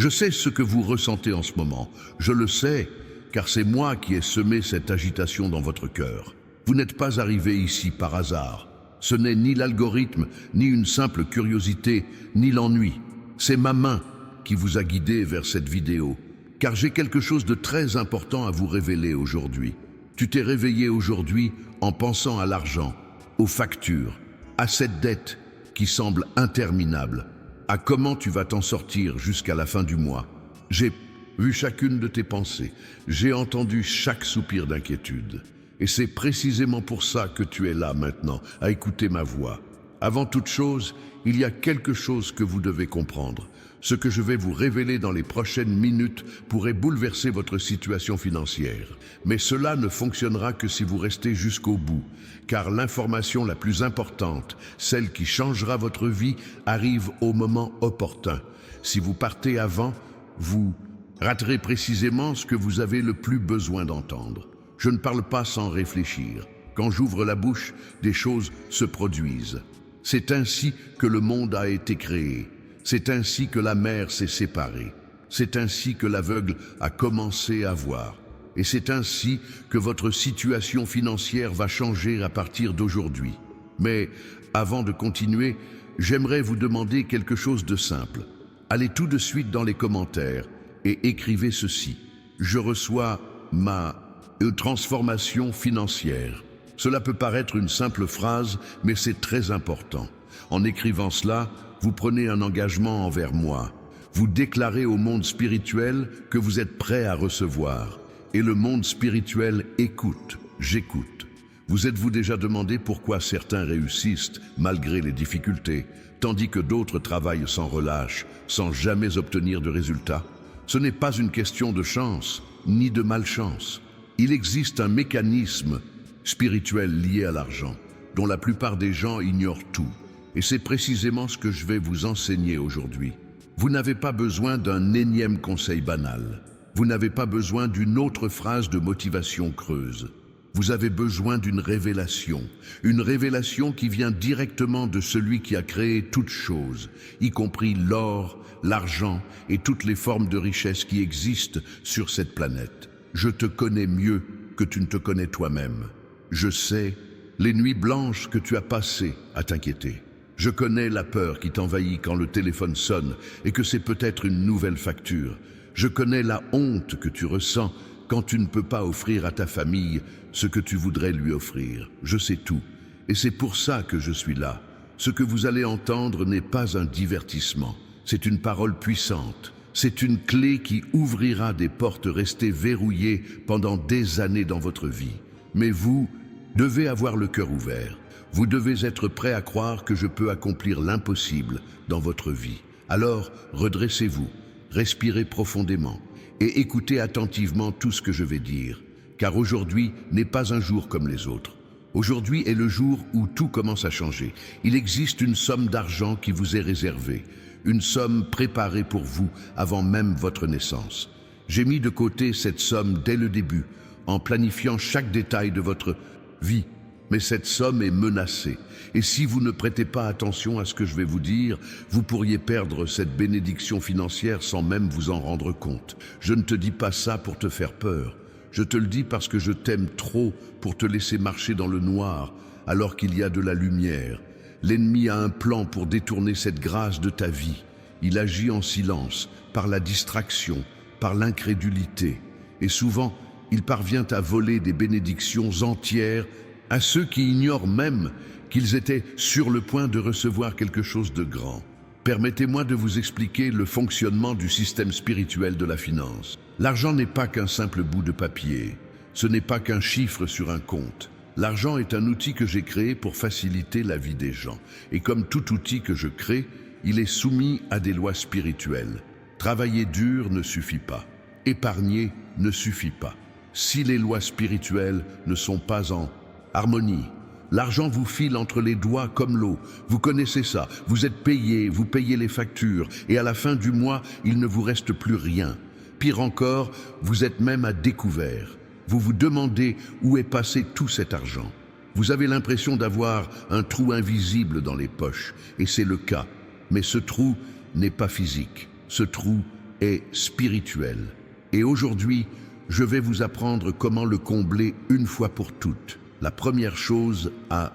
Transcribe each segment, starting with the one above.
Je sais ce que vous ressentez en ce moment. Je le sais, car c'est moi qui ai semé cette agitation dans votre cœur. Vous n'êtes pas arrivé ici par hasard. Ce n'est ni l'algorithme, ni une simple curiosité, ni l'ennui. C'est ma main qui vous a guidé vers cette vidéo, car j'ai quelque chose de très important à vous révéler aujourd'hui. Tu t'es réveillé aujourd'hui en pensant à l'argent, aux factures, à cette dette qui semble interminable, à comment tu vas t'en sortir jusqu'à la fin du mois. J'ai vu chacune de tes pensées, j'ai entendu chaque soupir d'inquiétude. Et c'est précisément pour ça que tu es là maintenant, à écouter ma voix. Avant toute chose, il y a quelque chose que vous devez comprendre. Ce que je vais vous révéler dans les prochaines minutes pourrait bouleverser votre situation financière. Mais cela ne fonctionnera que si vous restez jusqu'au bout, car l'information la plus importante, celle qui changera votre vie, arrive au moment opportun. Si vous partez avant, vous raterez précisément ce que vous avez le plus besoin d'entendre. Je ne parle pas sans réfléchir. Quand j'ouvre la bouche, des choses se produisent. C'est ainsi que le monde a été créé. C'est ainsi que la mer s'est séparée. C'est ainsi que l'aveugle a commencé à voir. Et c'est ainsi que votre situation financière va changer à partir d'aujourd'hui. Mais avant de continuer, j'aimerais vous demander quelque chose de simple. Allez tout de suite dans les commentaires et écrivez ceci. Je reçois ma transformation financière. Cela peut paraître une simple phrase, mais c'est très important. En écrivant cela, vous prenez un engagement envers moi. Vous déclarez au monde spirituel que vous êtes prêt à recevoir. Et le monde spirituel écoute, j'écoute. Vous êtes-vous déjà demandé pourquoi certains réussissent malgré les difficultés, tandis que d'autres travaillent sans relâche, sans jamais obtenir de résultats? Ce n'est pas une question de chance, ni de malchance. Il existe un mécanisme spirituel lié à l'argent, dont la plupart des gens ignorent tout. Et c'est précisément ce que je vais vous enseigner aujourd'hui. Vous n'avez pas besoin d'un énième conseil banal. Vous n'avez pas besoin d'une autre phrase de motivation creuse. Vous avez besoin d'une révélation qui vient directement de celui qui a créé toutes choses, y compris l'or, l'argent et toutes les formes de richesse qui existent sur cette planète. Je te connais mieux que tu ne te connais toi-même. Je sais les nuits blanches que tu as passées à t'inquiéter. Je connais la peur qui t'envahit quand le téléphone sonne et que c'est peut-être une nouvelle facture. Je connais la honte que tu ressens quand tu ne peux pas offrir à ta famille ce que tu voudrais lui offrir. Je sais tout. Et c'est pour ça que je suis là. Ce que vous allez entendre n'est pas un divertissement. C'est une parole puissante. C'est une clé qui ouvrira des portes restées verrouillées pendant des années dans votre vie. Mais vous devez avoir le cœur ouvert. Vous devez être prêt à croire que je peux accomplir l'impossible dans votre vie. Alors, redressez-vous, respirez profondément et écoutez attentivement tout ce que je vais dire. Car aujourd'hui n'est pas un jour comme les autres. Aujourd'hui est le jour où tout commence à changer. Il existe une somme d'argent qui vous est réservée. Une somme préparée pour vous avant même votre naissance. J'ai mis de côté cette somme dès le début, en planifiant chaque détail de votre vie. Mais cette somme est menacée. Et si vous ne prêtez pas attention à ce que je vais vous dire, vous pourriez perdre cette bénédiction financière sans même vous en rendre compte. Je ne te dis pas ça pour te faire peur. Je te le dis parce que je t'aime trop pour te laisser marcher dans le noir alors qu'il y a de la lumière. L'ennemi a un plan pour détourner cette grâce de ta vie. Il agit en silence, par la distraction, par l'incrédulité. Et souvent, il parvient à voler des bénédictions entières à ceux qui ignorent même qu'ils étaient sur le point de recevoir quelque chose de grand. Permettez-moi de vous expliquer le fonctionnement du système spirituel de la finance. L'argent n'est pas qu'un simple bout de papier. Ce n'est pas qu'un chiffre sur un compte. L'argent est un outil que j'ai créé pour faciliter la vie des gens. Et comme tout outil que je crée, il est soumis à des lois spirituelles. Travailler dur ne suffit pas. Épargner ne suffit pas. Si les lois spirituelles ne sont pas en harmonie, l'argent vous file entre les doigts comme l'eau. Vous connaissez ça. Vous êtes payé, vous payez les factures. Et à la fin du mois, il ne vous reste plus rien. Pire encore, vous êtes même à découvert. Vous vous demandez où est passé tout cet argent. Vous avez l'impression d'avoir un trou invisible dans les poches, et c'est le cas. Mais ce trou n'est pas physique. Ce trou est spirituel. Et aujourd'hui, je vais vous apprendre comment le combler une fois pour toutes. La première chose à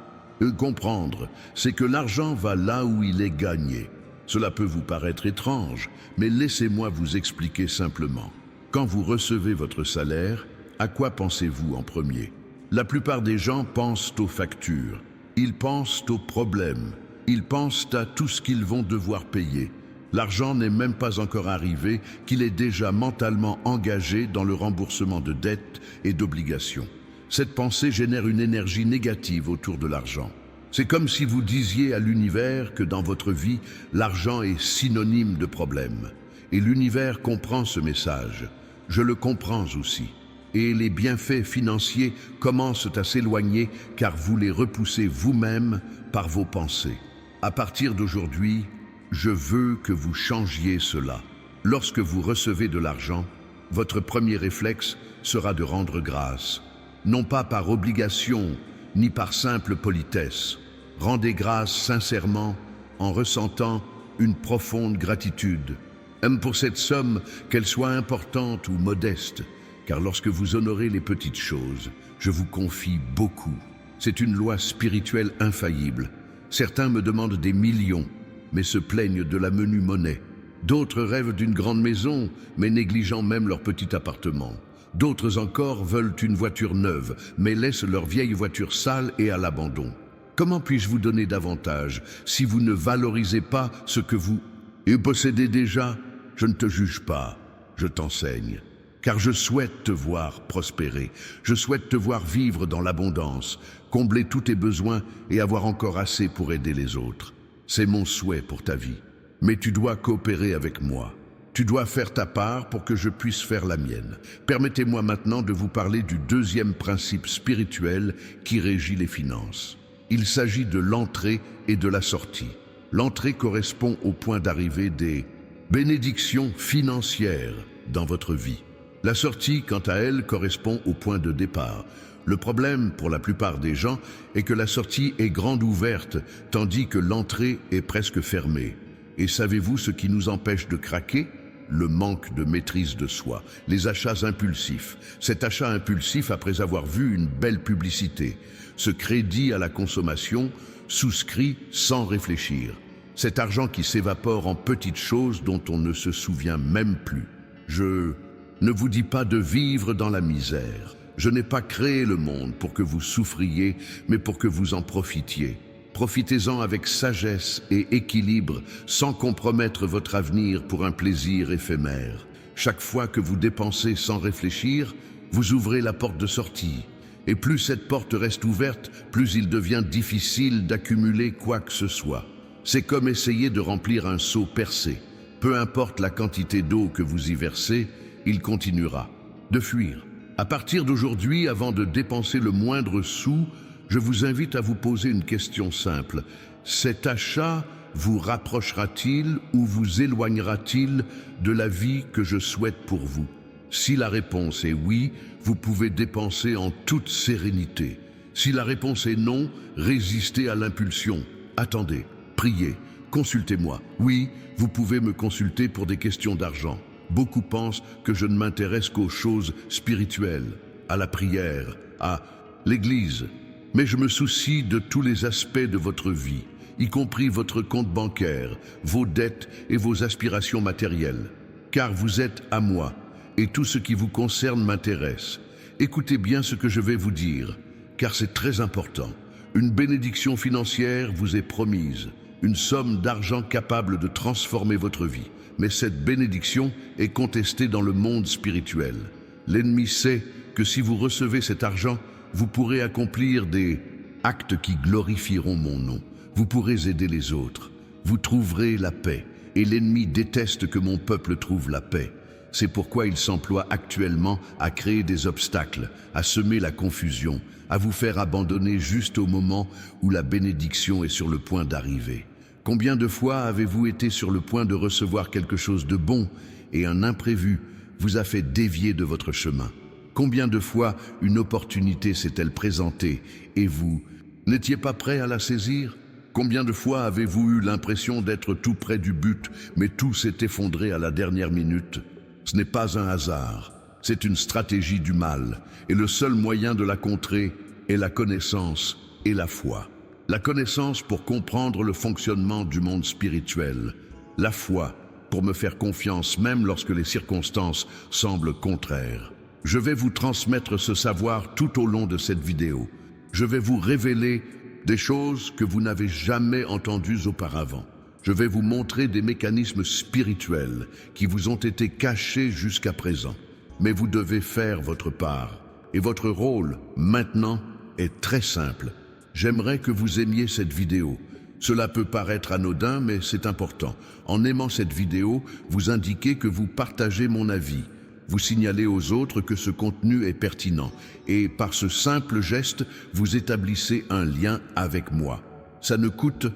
comprendre, c'est que l'argent va là où il est gagné. Cela peut vous paraître étrange, mais laissez-moi vous expliquer simplement. Quand vous recevez votre salaire, à quoi pensez-vous en premier? La plupart des gens pensent aux factures, ils pensent aux problèmes, ils pensent à tout ce qu'ils vont devoir payer. L'argent n'est même pas encore arrivé qu'il est déjà mentalement engagé dans le remboursement de dettes et d'obligations. Cette pensée génère une énergie négative autour de l'argent. C'est comme si vous disiez à l'univers que dans votre vie, l'argent est synonyme de problème. Et l'univers comprend ce message. Je le comprends aussi. Et les bienfaits financiers commencent à s'éloigner car vous les repoussez vous-même par vos pensées. À partir d'aujourd'hui, je veux que vous changiez cela. Lorsque vous recevez de l'argent, votre premier réflexe sera de rendre grâce. Non pas par obligation, ni par simple politesse. Rendez grâce sincèrement en ressentant une profonde gratitude. Même pour cette somme, qu'elle soit importante ou modeste, car lorsque vous honorez les petites choses, je vous confie beaucoup. C'est une loi spirituelle infaillible. Certains me demandent des millions, mais se plaignent de la menue monnaie. D'autres rêvent d'une grande maison, mais négligeant même leur petit appartement. D'autres encore veulent une voiture neuve, mais laissent leur vieille voiture sale et à l'abandon. Comment puis-je vous donner davantage si vous ne valorisez pas ce que vous possédez déjà? Je ne te juge pas, je t'enseigne. Car je souhaite te voir prospérer, je souhaite te voir vivre dans l'abondance, combler tous tes besoins et avoir encore assez pour aider les autres. C'est mon souhait pour ta vie. Mais tu dois coopérer avec moi. Tu dois faire ta part pour que je puisse faire la mienne. Permettez-moi maintenant de vous parler du deuxième principe spirituel qui régit les finances. Il s'agit de l'entrée et de la sortie. L'entrée correspond au point d'arrivée des bénédictions financières dans votre vie. La sortie, quant à elle, correspond au point de départ. Le problème, pour la plupart des gens, est que la sortie est grande ouverte, tandis que l'entrée est presque fermée. Et savez-vous ce qui nous empêche de craquer? Le manque de maîtrise de soi, les achats impulsifs. Cet achat impulsif après avoir vu une belle publicité, ce crédit à la consommation souscrit sans réfléchir. Cet argent qui s'évapore en petites choses dont on ne se souvient même plus. Je ne vous dis pas de vivre dans la misère. Je n'ai pas créé le monde pour que vous souffriez, mais pour que vous en profitiez. Profitez-en avec sagesse et équilibre, sans compromettre votre avenir pour un plaisir éphémère. Chaque fois que vous dépensez sans réfléchir, vous ouvrez la porte de sortie. Et plus cette porte reste ouverte, plus il devient difficile d'accumuler quoi que ce soit. C'est comme essayer de remplir un seau percé. Peu importe la quantité d'eau que vous y versez, il continuera de fuir. À partir d'aujourd'hui, avant de dépenser le moindre sou, je vous invite à vous poser une question simple. Cet achat vous rapprochera-t-il ou vous éloignera-t-il de la vie que je souhaite pour vous? Si la réponse est oui, vous pouvez dépenser en toute sérénité. Si la réponse est non, résistez à l'impulsion. Attendez, priez, consultez-moi. Oui, vous pouvez me consulter pour des questions d'argent. Beaucoup pensent que je ne m'intéresse qu'aux choses spirituelles, à la prière, à l'église. Mais je me soucie de tous les aspects de votre vie, y compris votre compte bancaire, vos dettes et vos aspirations matérielles. Car vous êtes à moi, et tout ce qui vous concerne m'intéresse. Écoutez bien ce que je vais vous dire, car c'est très important. Une bénédiction financière vous est promise, une somme d'argent capable de transformer votre vie. Mais cette bénédiction est contestée dans le monde spirituel. L'ennemi sait que si vous recevez cet argent, vous pourrez accomplir des actes qui glorifieront mon nom. Vous pourrez aider les autres. Vous trouverez la paix. Et l'ennemi déteste que mon peuple trouve la paix. C'est pourquoi il s'emploie actuellement à créer des obstacles, à semer la confusion, à vous faire abandonner juste au moment où la bénédiction est sur le point d'arriver. Combien de fois avez-vous été sur le point de recevoir quelque chose de bon et un imprévu vous a fait dévier de votre chemin? Combien de fois une opportunité s'est-elle présentée et vous n'étiez pas prêt à la saisir? Combien de fois avez-vous eu l'impression d'être tout près du but, mais tout s'est effondré à la dernière minute? Ce n'est pas un hasard, c'est une stratégie du mal, et le seul moyen de la contrer est la connaissance et la foi. La connaissance pour comprendre le fonctionnement du monde spirituel, la foi pour me faire confiance même lorsque les circonstances semblent contraires. Je vais vous transmettre ce savoir tout au long de cette vidéo. Je vais vous révéler des choses que vous n'avez jamais entendues auparavant. Je vais vous montrer des mécanismes spirituels qui vous ont été cachés jusqu'à présent. Mais vous devez faire votre part. Et votre rôle, maintenant, est très simple. J'aimerais que vous aimiez cette vidéo. Cela peut paraître anodin, mais c'est important. En aimant cette vidéo, vous indiquez que vous partagez mon avis. Vous signalez aux autres que ce contenu est pertinent. Et par ce simple geste, vous établissez un lien avec moi. Ça ne coûte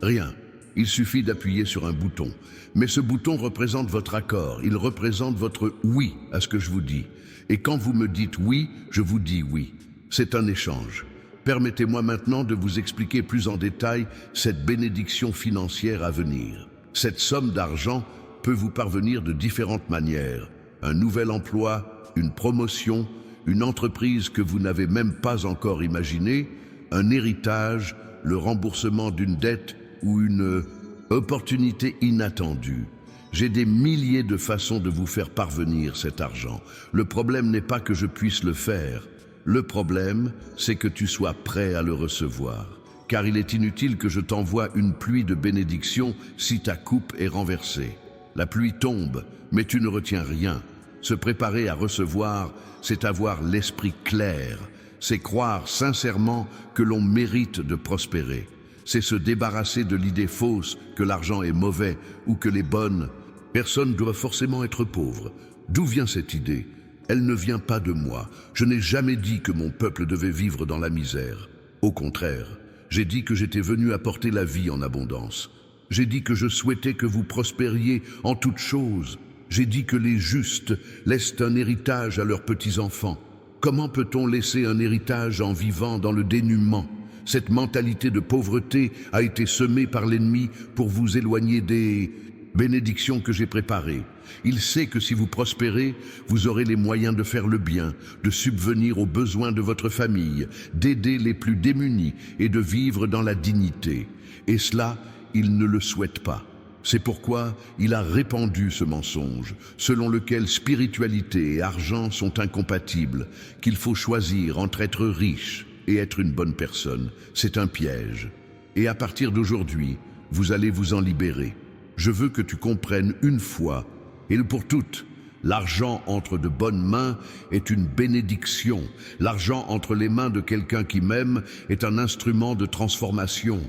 rien. Il suffit d'appuyer sur un bouton. Mais ce bouton représente votre accord. Il représente votre oui à ce que je vous dis. Et quand vous me dites oui, je vous dis oui. C'est un échange. Permettez-moi maintenant de vous expliquer plus en détail cette bénédiction financière à venir. Cette somme d'argent peut vous parvenir de différentes manières. Un nouvel emploi, une promotion, une entreprise que vous n'avez même pas encore imaginée, un héritage, le remboursement d'une dette ou une opportunité inattendue. J'ai des milliers de façons de vous faire parvenir cet argent. Le problème n'est pas que je puisse le faire. Le problème, c'est que tu sois prêt à le recevoir. Car il est inutile que je t'envoie une pluie de bénédictions si ta coupe est renversée. La pluie tombe, mais tu ne retiens rien. Se préparer à recevoir, c'est avoir l'esprit clair. C'est croire sincèrement que l'on mérite de prospérer. C'est se débarrasser de l'idée fausse que l'argent est mauvais ou que les bonnes personnes doivent forcément être pauvres. D'où vient cette idée ? Elle ne vient pas de moi. Je n'ai jamais dit que mon peuple devait vivre dans la misère. Au contraire, j'ai dit que j'étais venu apporter la vie en abondance. J'ai dit que je souhaitais que vous prospériez en toutes choses. J'ai dit que les justes laissent un héritage à leurs petits-enfants. Comment peut-on laisser un héritage en vivant dans le dénuement ? Cette mentalité de pauvreté a été semée par l'ennemi pour vous éloigner des bénédictions que j'ai préparées. Il sait que si vous prospérez, vous aurez les moyens de faire le bien, de subvenir aux besoins de votre famille, d'aider les plus démunis et de vivre dans la dignité. Et cela, il ne le souhaite pas. C'est pourquoi il a répandu ce mensonge, selon lequel spiritualité et argent sont incompatibles, qu'il faut choisir entre être riche et être une bonne personne. C'est un piège. Et à partir d'aujourd'hui, vous allez vous en libérer. Je veux que tu comprennes une fois, et pour toutes, l'argent entre de bonnes mains est une bénédiction. L'argent entre les mains de quelqu'un qui m'aime est un instrument de transformation.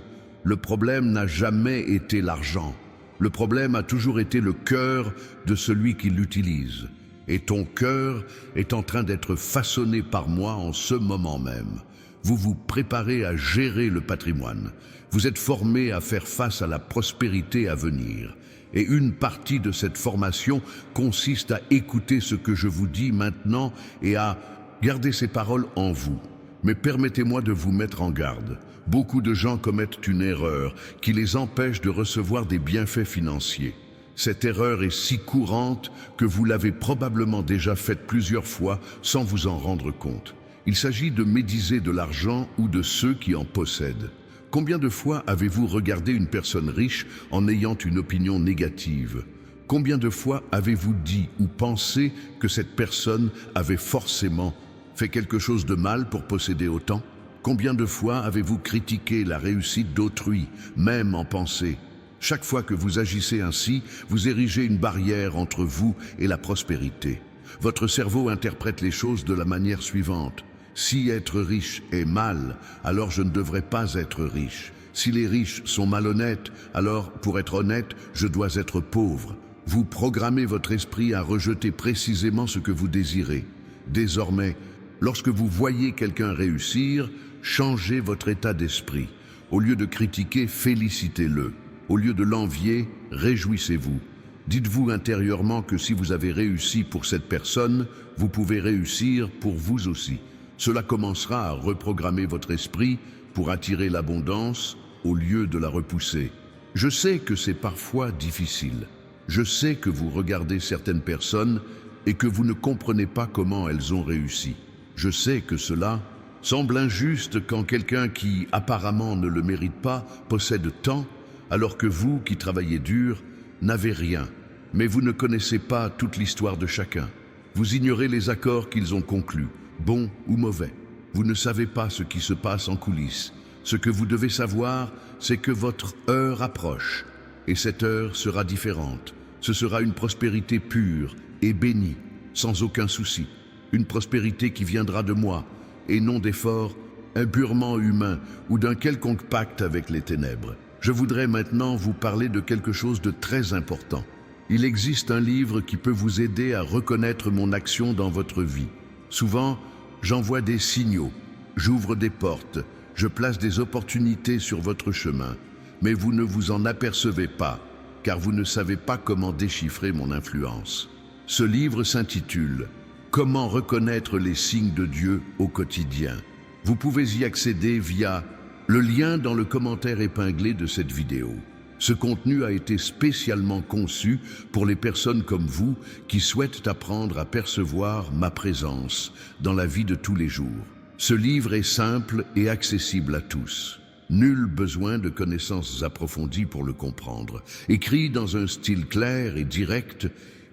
Le problème n'a jamais été l'argent. Le problème a toujours été le cœur de celui qui l'utilise. Et ton cœur est en train d'être façonné par moi en ce moment même. Vous vous préparez à gérer le patrimoine. Vous êtes formé à faire face à la prospérité à venir. Et une partie de cette formation consiste à écouter ce que je vous dis maintenant et à garder ces paroles en vous. Mais permettez-moi de vous mettre en garde. Beaucoup de gens commettent une erreur qui les empêche de recevoir des bienfaits financiers. Cette erreur est si courante que vous l'avez probablement déjà faite plusieurs fois sans vous en rendre compte. Il s'agit de médiser de l'argent ou de ceux qui en possèdent. Combien de fois avez-vous regardé une personne riche en ayant une opinion négative? Combien de fois avez-vous dit ou pensé que cette personne avait forcément fait quelque chose de mal pour posséder autant? Combien de fois avez-vous critiqué la réussite d'autrui, même en pensée? Chaque fois que vous agissez ainsi, vous érigez une barrière entre vous et la prospérité. Votre cerveau interprète les choses de la manière suivante. Si être riche est mal, alors je ne devrais pas être riche. Si les riches sont malhonnêtes, alors pour être honnête, je dois être pauvre. Vous programmez votre esprit à rejeter précisément ce que vous désirez. Désormais, lorsque vous voyez quelqu'un réussir, changez votre état d'esprit. Au lieu de critiquer, félicitez-le. Au lieu de l'envier, réjouissez-vous. Dites-vous intérieurement que si vous avez réussi pour cette personne, vous pouvez réussir pour vous aussi. Cela commencera à reprogrammer votre esprit pour attirer l'abondance au lieu de la repousser. Je sais que c'est parfois difficile. Je sais que vous regardez certaines personnes et que vous ne comprenez pas comment elles ont réussi. Je sais que cela semble injuste quand quelqu'un qui apparemment ne le mérite pas possède tant, alors que vous qui travaillez dur n'avez rien. Mais vous ne connaissez pas toute l'histoire de chacun. Vous ignorez les accords qu'ils ont conclus, bons ou mauvais. Vous ne savez pas ce qui se passe en coulisses. Ce que vous devez savoir, c'est que votre heure approche. Et cette heure sera différente. Ce sera une prospérité pure et bénie, sans aucun souci. Une prospérité qui viendra de moi, et non d'efforts impurement humains ou d'un quelconque pacte avec les ténèbres. Je voudrais maintenant vous parler de quelque chose de très important. Il existe un livre qui peut vous aider à reconnaître mon action dans votre vie. Souvent, j'envoie des signaux, j'ouvre des portes, je place des opportunités sur votre chemin, mais vous ne vous en apercevez pas, car vous ne savez pas comment déchiffrer mon influence. Ce livre s'intitule « Comment reconnaître les signes de Dieu au quotidien ». Vous pouvez y accéder via le lien dans le commentaire épinglé de cette vidéo. Ce contenu a été spécialement conçu pour les personnes comme vous qui souhaitent apprendre à percevoir ma présence dans la vie de tous les jours. Ce livre est simple et accessible à tous. Nul besoin de connaissances approfondies pour le comprendre. Écrit dans un style clair et direct,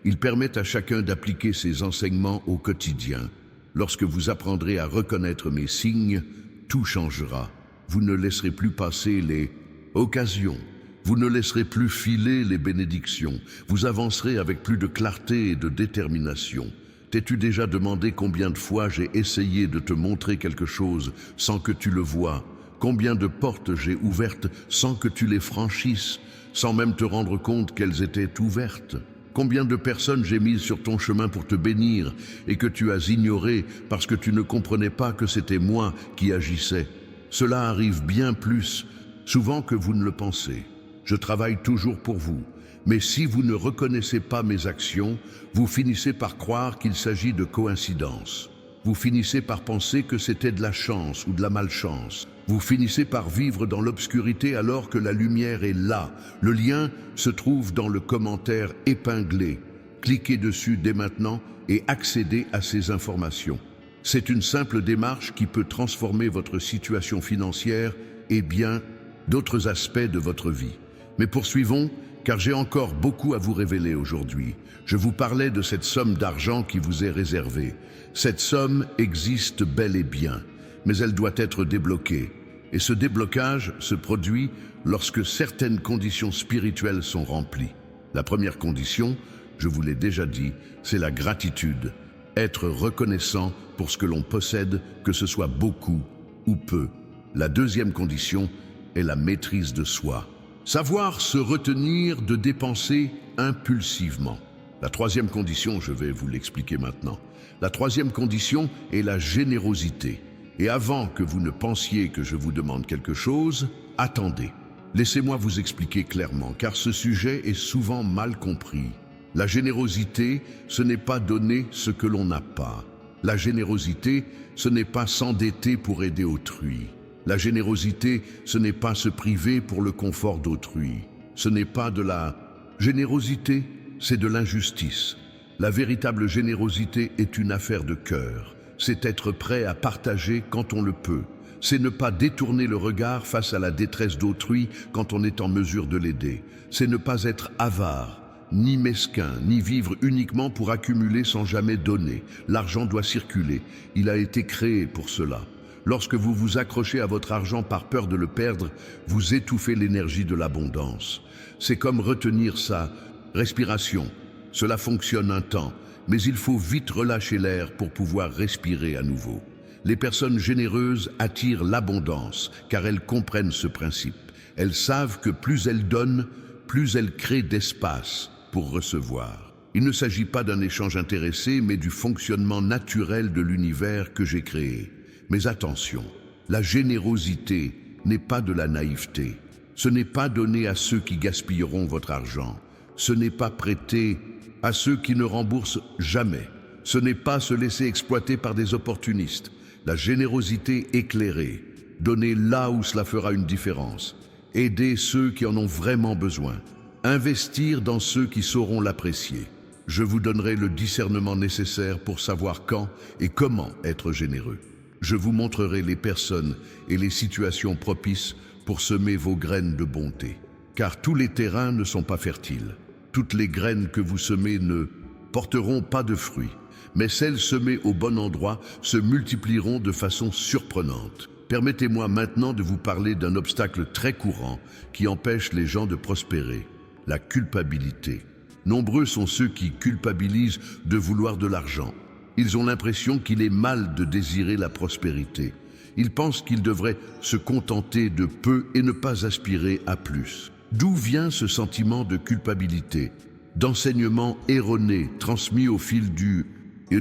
il permet à chacun d'appliquer ses enseignements au quotidien. Lorsque vous apprendrez à reconnaître mes signes, tout changera. Vous ne laisserez plus passer les occasions. Vous ne laisserez plus filer les bénédictions. Vous avancerez avec plus de clarté et de détermination. T'es-tu déjà demandé combien de fois j'ai essayé de te montrer quelque chose sans que tu le voies? Combien de portes j'ai ouvertes sans que tu les franchisses, sans même te rendre compte qu'elles étaient ouvertes? Combien de personnes j'ai mises sur ton chemin pour te bénir et que tu as ignoré parce que tu ne comprenais pas que c'était moi qui agissais? Cela arrive bien plus souvent que vous ne le pensez. Je travaille toujours pour vous, mais si vous ne reconnaissez pas mes actions, vous finissez par croire qu'il s'agit de coïncidence. Vous finissez par penser que c'était de la chance ou de la malchance. Vous finissez par vivre dans l'obscurité alors que la lumière est là. Le lien se trouve dans le commentaire épinglé. Cliquez dessus dès maintenant et accédez à ces informations. C'est une simple démarche qui peut transformer votre situation financière et bien d'autres aspects de votre vie. Mais poursuivons, car j'ai encore beaucoup à vous révéler aujourd'hui. Je vous parlais de cette somme d'argent qui vous est réservée. Cette somme existe bel et bien, mais elle doit être débloquée. Et ce déblocage se produit lorsque certaines conditions spirituelles sont remplies. La première condition, je vous l'ai déjà dit, c'est la gratitude. Être reconnaissant pour ce que l'on possède, que ce soit beaucoup ou peu. La deuxième condition est la maîtrise de soi. Savoir se retenir de dépenser impulsivement. La troisième condition, je vais vous l'expliquer maintenant. La troisième condition est la générosité. Et avant que vous ne pensiez que je vous demande quelque chose, attendez. Laissez-moi vous expliquer clairement, car ce sujet est souvent mal compris. La générosité, ce n'est pas donner ce que l'on n'a pas. La générosité, ce n'est pas s'endetter pour aider autrui. La générosité, ce n'est pas se priver pour le confort d'autrui. Ce n'est pas de la générosité, c'est de l'injustice. La véritable générosité est une affaire de cœur. C'est être prêt à partager quand on le peut. C'est ne pas détourner le regard face à la détresse d'autrui quand on est en mesure de l'aider. C'est ne pas être avare, ni mesquin, ni vivre uniquement pour accumuler sans jamais donner. L'argent doit circuler. Il a été créé pour cela. Lorsque vous vous accrochez à votre argent par peur de le perdre, vous étouffez l'énergie de l'abondance. C'est comme retenir sa respiration. Cela fonctionne un temps, mais il faut vite relâcher l'air pour pouvoir respirer à nouveau. Les personnes généreuses attirent l'abondance, car elles comprennent ce principe. Elles savent que plus elles donnent, plus elles créent d'espace pour recevoir. Il ne s'agit pas d'un échange intéressé, mais du fonctionnement naturel de l'univers que j'ai créé. Mais attention, la générosité n'est pas de la naïveté. Ce n'est pas donner à ceux qui gaspilleront votre argent. Ce n'est pas prêter à ceux qui ne remboursent jamais. Ce n'est pas se laisser exploiter par des opportunistes. La générosité éclairée, donner là où cela fera une différence. Aider ceux qui en ont vraiment besoin. Investir dans ceux qui sauront l'apprécier. Je vous donnerai le discernement nécessaire pour savoir quand et comment être généreux. Je vous montrerai les personnes et les situations propices pour semer vos graines de bonté. Car tous les terrains ne sont pas fertiles. Toutes les graines que vous semez ne porteront pas de fruits, mais celles semées au bon endroit se multiplieront de façon surprenante. Permettez-moi maintenant de vous parler d'un obstacle très courant qui empêche les gens de prospérer, la culpabilité. Nombreux sont ceux qui culpabilisent de vouloir de l'argent. Ils ont l'impression qu'il est mal de désirer la prospérité. Ils pensent qu'ils devraient se contenter de peu et ne pas aspirer à plus. D'où vient ce sentiment de culpabilité? D'enseignements erronés transmis au fil du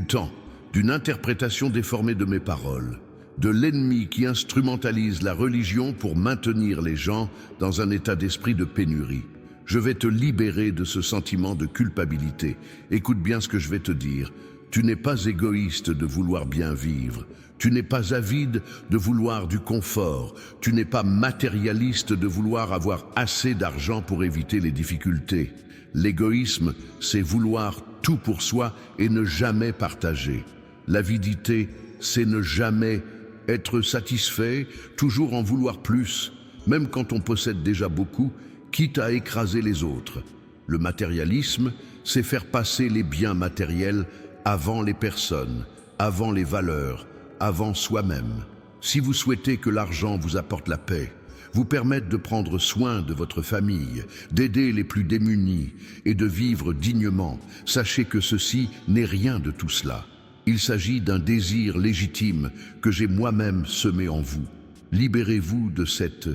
temps, d'une interprétation déformée de mes paroles, de l'ennemi qui instrumentalise la religion pour maintenir les gens dans un état d'esprit de pénurie. Je vais te libérer de ce sentiment de culpabilité. Écoute bien ce que je vais te dire. Tu n'es pas égoïste de vouloir bien vivre. Tu n'es pas avide de vouloir du confort. Tu n'es pas matérialiste de vouloir avoir assez d'argent pour éviter les difficultés. L'égoïsme, c'est vouloir tout pour soi et ne jamais partager. L'avidité, c'est ne jamais être satisfait, toujours en vouloir plus, même quand on possède déjà beaucoup, quitte à écraser les autres. Le matérialisme, c'est faire passer les biens matériels avant les personnes, avant les valeurs, avant soi-même. Si vous souhaitez que l'argent vous apporte la paix, vous permette de prendre soin de votre famille, d'aider les plus démunis et de vivre dignement, sachez que ceci n'est rien de tout cela. Il s'agit d'un désir légitime que j'ai moi-même semé en vous. Libérez-vous de cette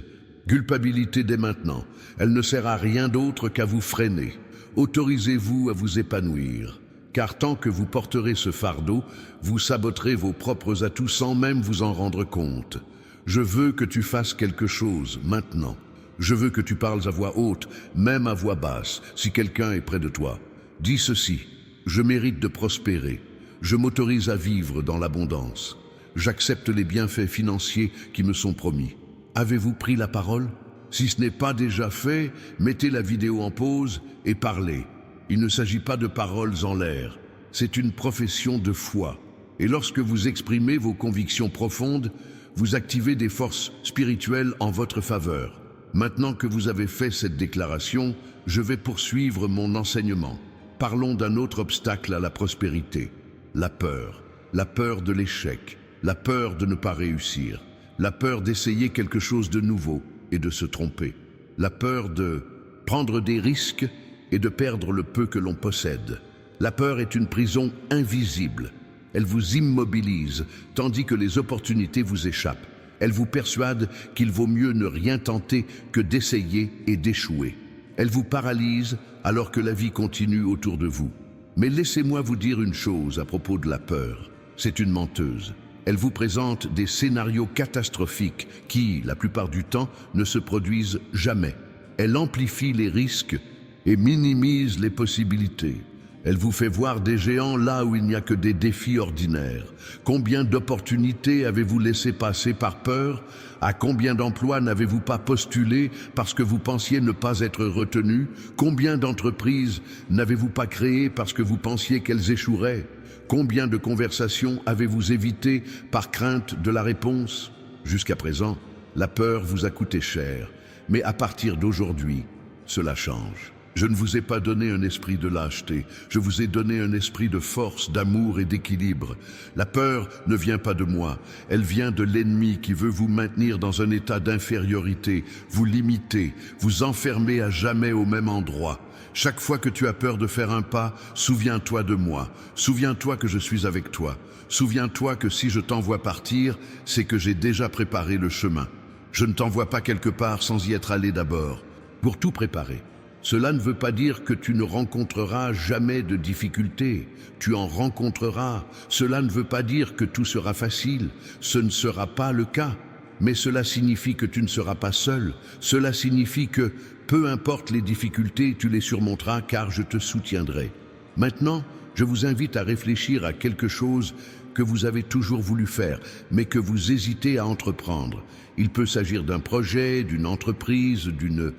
culpabilité dès maintenant. Elle ne sert à rien d'autre qu'à vous freiner. Autorisez-vous à vous épanouir, car tant que vous porterez ce fardeau, vous saboterez vos propres atouts sans même vous en rendre compte. Je veux que tu fasses quelque chose maintenant. Je veux que tu parles à voix haute, même à voix basse, si quelqu'un est près de toi. Dis ceci: je mérite de prospérer. Je m'autorise à vivre dans l'abondance. J'accepte les bienfaits financiers qui me sont promis. Avez-vous pris la parole? Si ce n'est pas déjà fait, mettez la vidéo en pause et parlez. Il ne s'agit pas de paroles en l'air. C'est une profession de foi. Et lorsque vous exprimez vos convictions profondes, vous activez des forces spirituelles en votre faveur. Maintenant que vous avez fait cette déclaration, je vais poursuivre mon enseignement. Parlons d'un autre obstacle à la prospérité. La peur de l'échec, la peur de ne pas réussir, la peur d'essayer quelque chose de nouveau et de se tromper, la peur de prendre des risques et de perdre le peu que l'on possède. La peur est une prison invisible. Elle vous immobilise tandis que les opportunités vous échappent. Elle vous persuade qu'il vaut mieux ne rien tenter que d'essayer et d'échouer. Elle vous paralyse alors que la vie continue autour de vous. Mais laissez-moi vous dire une chose à propos de la peur. C'est une menteuse. Elle vous présente des scénarios catastrophiques qui, la plupart du temps, ne se produisent jamais. Elle amplifie les risques et minimise les possibilités. Elle vous fait voir des géants là où il n'y a que des défis ordinaires. Combien d'opportunités avez-vous laissé passer par peur? À combien d'emplois n'avez-vous pas postulé parce que vous pensiez ne pas être retenu? Combien d'entreprises n'avez-vous pas créées parce que vous pensiez qu'elles échoueraient? Combien de conversations avez-vous évitées par crainte de la réponse? Jusqu'à présent, la peur vous a coûté cher, mais à partir d'aujourd'hui, cela change. Je ne vous ai pas donné un esprit de lâcheté, je vous ai donné un esprit de force, d'amour et d'équilibre. La peur ne vient pas de moi, elle vient de l'ennemi qui veut vous maintenir dans un état d'infériorité, vous limiter, vous enfermer à jamais au même endroit. Chaque fois que tu as peur de faire un pas, souviens-toi de moi, souviens-toi que je suis avec toi, souviens-toi que si je t'envoie partir, c'est que j'ai déjà préparé le chemin. Je ne t'envoie pas quelque part sans y être allé d'abord, pour tout préparer. Cela ne veut pas dire que tu ne rencontreras jamais de difficultés. Tu en rencontreras. Cela ne veut pas dire que tout sera facile. Ce ne sera pas le cas. Mais cela signifie que tu ne seras pas seul. Cela signifie que, peu importe les difficultés, tu les surmonteras car je te soutiendrai. Maintenant, Je vous invite à réfléchir à quelque chose que vous avez toujours voulu faire, mais que vous hésitez à entreprendre. Il peut s'agir d'un projet, d'une entreprise, d'une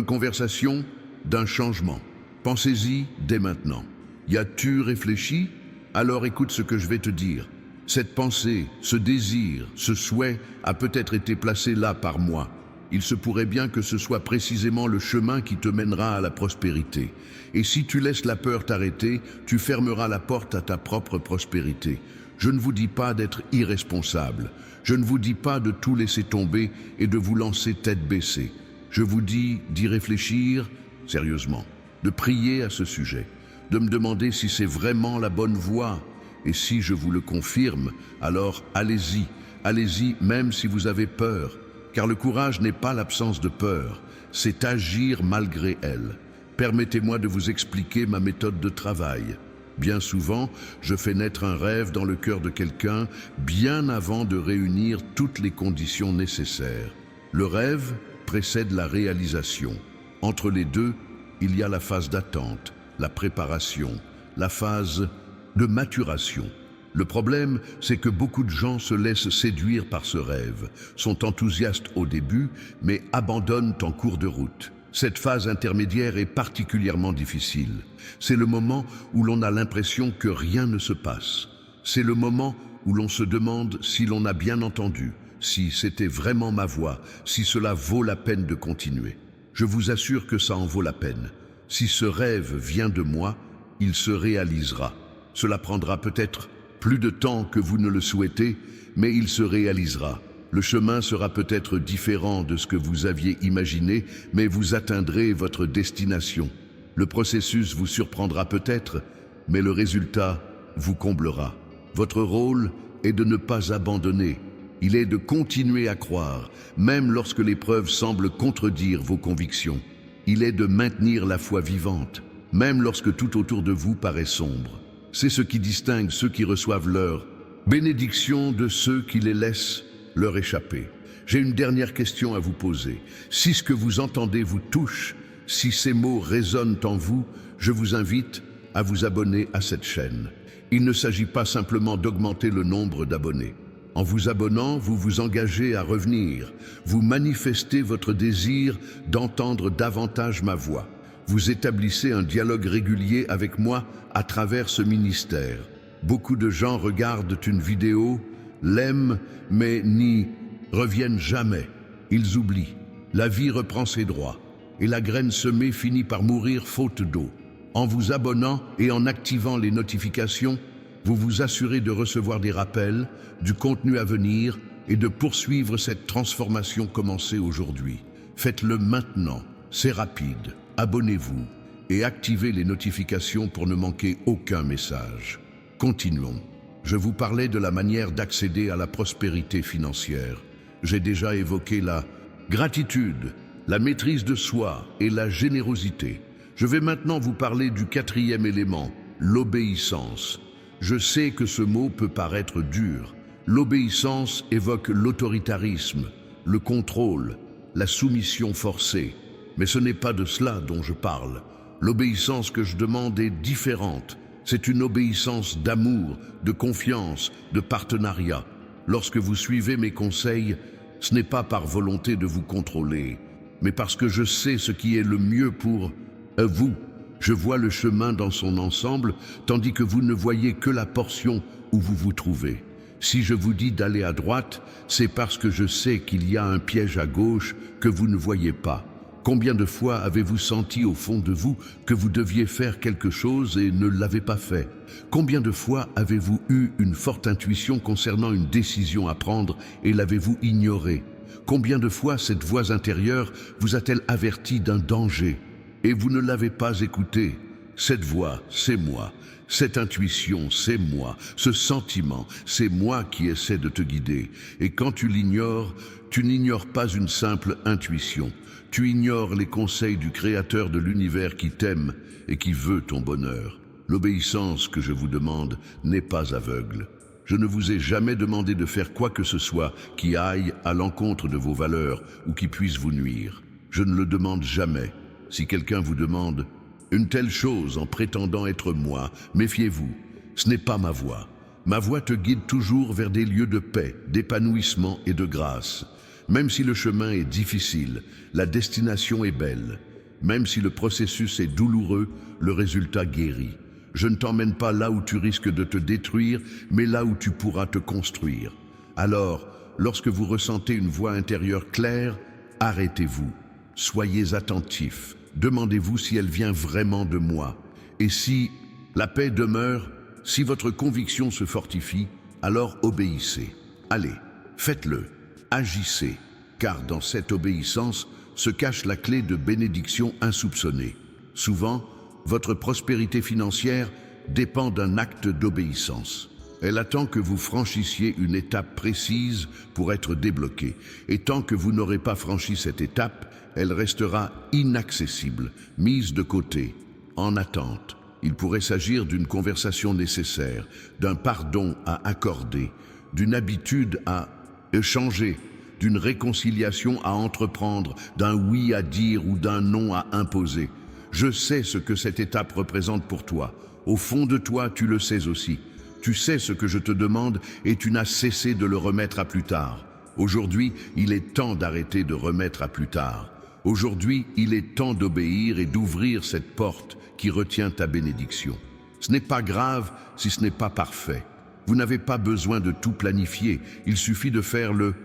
conversation, d'un changement. Pensez-y dès maintenant. Y as-tu réfléchi? Alors écoute ce que je vais te dire. Cette pensée, ce désir, ce souhait a peut-être été placé là par moi. Il se pourrait bien que ce soit précisément le chemin qui te mènera à la prospérité. Et si tu laisses la peur t'arrêter, tu fermeras la porte à ta propre prospérité. Je ne vous dis pas d'être irresponsable. Je ne vous dis pas de tout laisser tomber et de vous lancer tête baissée. Je vous dis d'y réfléchir sérieusement, de prier à ce sujet, de me demander si c'est vraiment la bonne voie. Et si je vous le confirme, alors allez-y, allez-y même si vous avez peur. Car le courage n'est pas l'absence de peur, c'est agir malgré elle. Permettez-moi de vous expliquer ma méthode de travail. Bien souvent, je fais naître un rêve dans le cœur de quelqu'un bien avant de réunir toutes les conditions nécessaires. Le rêve précède la réalisation. Entre les deux, il y a la phase d'attente, la préparation, la phase de maturation. Le problème, c'est que beaucoup de gens se laissent séduire par ce rêve, sont enthousiastes au début, mais abandonnent en cours de route. Cette phase intermédiaire est particulièrement difficile. C'est le moment où l'on a l'impression que rien ne se passe. C'est le moment où l'on se demande si l'on a bien entendu, si c'était vraiment ma voix, si cela vaut la peine de continuer. Je vous assure que ça en vaut la peine. Si ce rêve vient de moi, il se réalisera. Cela prendra peut-être plus de temps que vous ne le souhaitez, mais il se réalisera. Le chemin sera peut-être différent de ce que vous aviez imaginé, mais vous atteindrez votre destination. Le processus vous surprendra peut-être, mais le résultat vous comblera. Votre rôle est de ne pas abandonner. Il est de continuer à croire, même lorsque l'épreuve semble contredire vos convictions. Il est de maintenir la foi vivante, même lorsque tout autour de vous paraît sombre. C'est ce qui distingue ceux qui reçoivent leur bénédiction de ceux qui les laissent leur échapper. J'ai une dernière question à vous poser. Si ce que vous entendez vous touche, si ces mots résonnent en vous, je vous invite à vous abonner à cette chaîne. Il ne s'agit pas simplement d'augmenter le nombre d'abonnés. En vous abonnant, vous vous engagez à revenir. Vous manifestez votre désir d'entendre davantage ma voix. Vous établissez un dialogue régulier avec moi à travers ce ministère. Beaucoup de gens regardent une vidéo, l'aiment, mais n'y reviennent jamais. Ils oublient. La vie reprend ses droits et la graine semée finit par mourir faute d'eau. En vous abonnant et en activant les notifications, vous vous assurez de recevoir des rappels, du contenu à venir et de poursuivre cette transformation commencée aujourd'hui. Faites-le maintenant, c'est rapide. Abonnez-vous et activez les notifications pour ne manquer aucun message. Continuons. Je vous parlais de la manière d'accéder à la prospérité financière. J'ai déjà évoqué la gratitude, la maîtrise de soi et la générosité. Je vais maintenant vous parler du quatrième élément, l'obéissance. Je sais que ce mot peut paraître dur. L'obéissance évoque l'autoritarisme, le contrôle, la soumission forcée. Mais ce n'est pas de cela dont je parle. L'obéissance que je demande est différente. C'est une obéissance d'amour, de confiance, de partenariat. Lorsque vous suivez mes conseils, ce n'est pas par volonté de vous contrôler, mais parce que je sais ce qui est le mieux pour vous. Je vois le chemin dans son ensemble, tandis que vous ne voyez que la portion où vous vous trouvez. Si je vous dis d'aller à droite, c'est parce que je sais qu'il y a un piège à gauche que vous ne voyez pas. Combien de fois avez-vous senti au fond de vous que vous deviez faire quelque chose et ne l'avez pas fait? Combien de fois avez-vous eu une forte intuition concernant une décision à prendre et l'avez-vous ignorée? Combien de fois cette voix intérieure vous a-t-elle averti d'un danger et vous ne l'avez pas écoutée? Cette voix, c'est moi. Cette intuition, c'est moi. Ce sentiment, c'est moi qui essaie de te guider. Et quand tu l'ignores, tu n'ignores pas une simple intuition. Tu ignores les conseils du Créateur de l'univers qui t'aime et qui veut ton bonheur. L'obéissance que je vous demande n'est pas aveugle. Je ne vous ai jamais demandé de faire quoi que ce soit qui aille à l'encontre de vos valeurs ou qui puisse vous nuire. Je ne le demande jamais. Si quelqu'un vous demande une telle chose en prétendant être moi, méfiez-vous, ce n'est pas ma voie. Ma voie te guide toujours vers des lieux de paix, d'épanouissement et de grâce. Même si le chemin est difficile, la destination est belle. Même si le processus est douloureux, le résultat guérit. Je ne t'emmène pas là où tu risques de te détruire, mais là où tu pourras te construire. Alors, lorsque vous ressentez une voix intérieure claire, arrêtez-vous. Soyez attentifs. Demandez-vous si elle vient vraiment de moi. Et si la paix demeure, si votre conviction se fortifie, alors obéissez. Allez, faites-le, agissez, car dans cette obéissance se cache la clé de bénédictions insoupçonnées. Souvent, votre prospérité financière dépend d'un acte d'obéissance. Elle attend que vous franchissiez une étape précise pour être débloquée. Et tant que vous n'aurez pas franchi cette étape, elle restera inaccessible, mise de côté, en attente. Il pourrait s'agir d'une conversation nécessaire, d'un pardon à accorder, d'une habitude à échanger, d'une réconciliation à entreprendre, d'un oui à dire ou d'un non à imposer. Je sais ce que cette étape représente pour toi. Au fond de toi, tu le sais aussi. Tu sais ce que je te demande et tu n'as cessé de le remettre à plus tard. Aujourd'hui, il est temps d'arrêter de remettre à plus tard. Aujourd'hui, il est temps d'obéir et d'ouvrir cette porte qui retient ta bénédiction. Ce n'est pas grave si ce n'est pas parfait. Vous n'avez pas besoin de tout planifier. Il suffit de faire le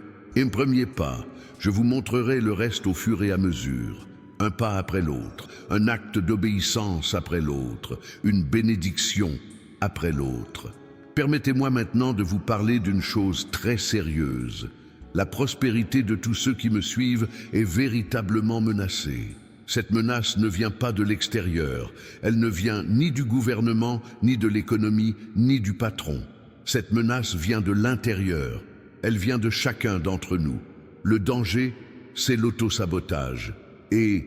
premier pas. Je vous montrerai le reste au fur et à mesure. Un pas après l'autre, un acte d'obéissance après l'autre, une bénédiction après l'autre. Permettez-moi maintenant de vous parler d'une chose très sérieuse. La prospérité de tous ceux qui me suivent est véritablement menacée. Cette menace ne vient pas de l'extérieur. Elle ne vient ni du gouvernement, ni de l'économie, ni du patron. Cette menace vient de l'intérieur. Elle vient de chacun d'entre nous. Le danger, c'est l'autosabotage. Et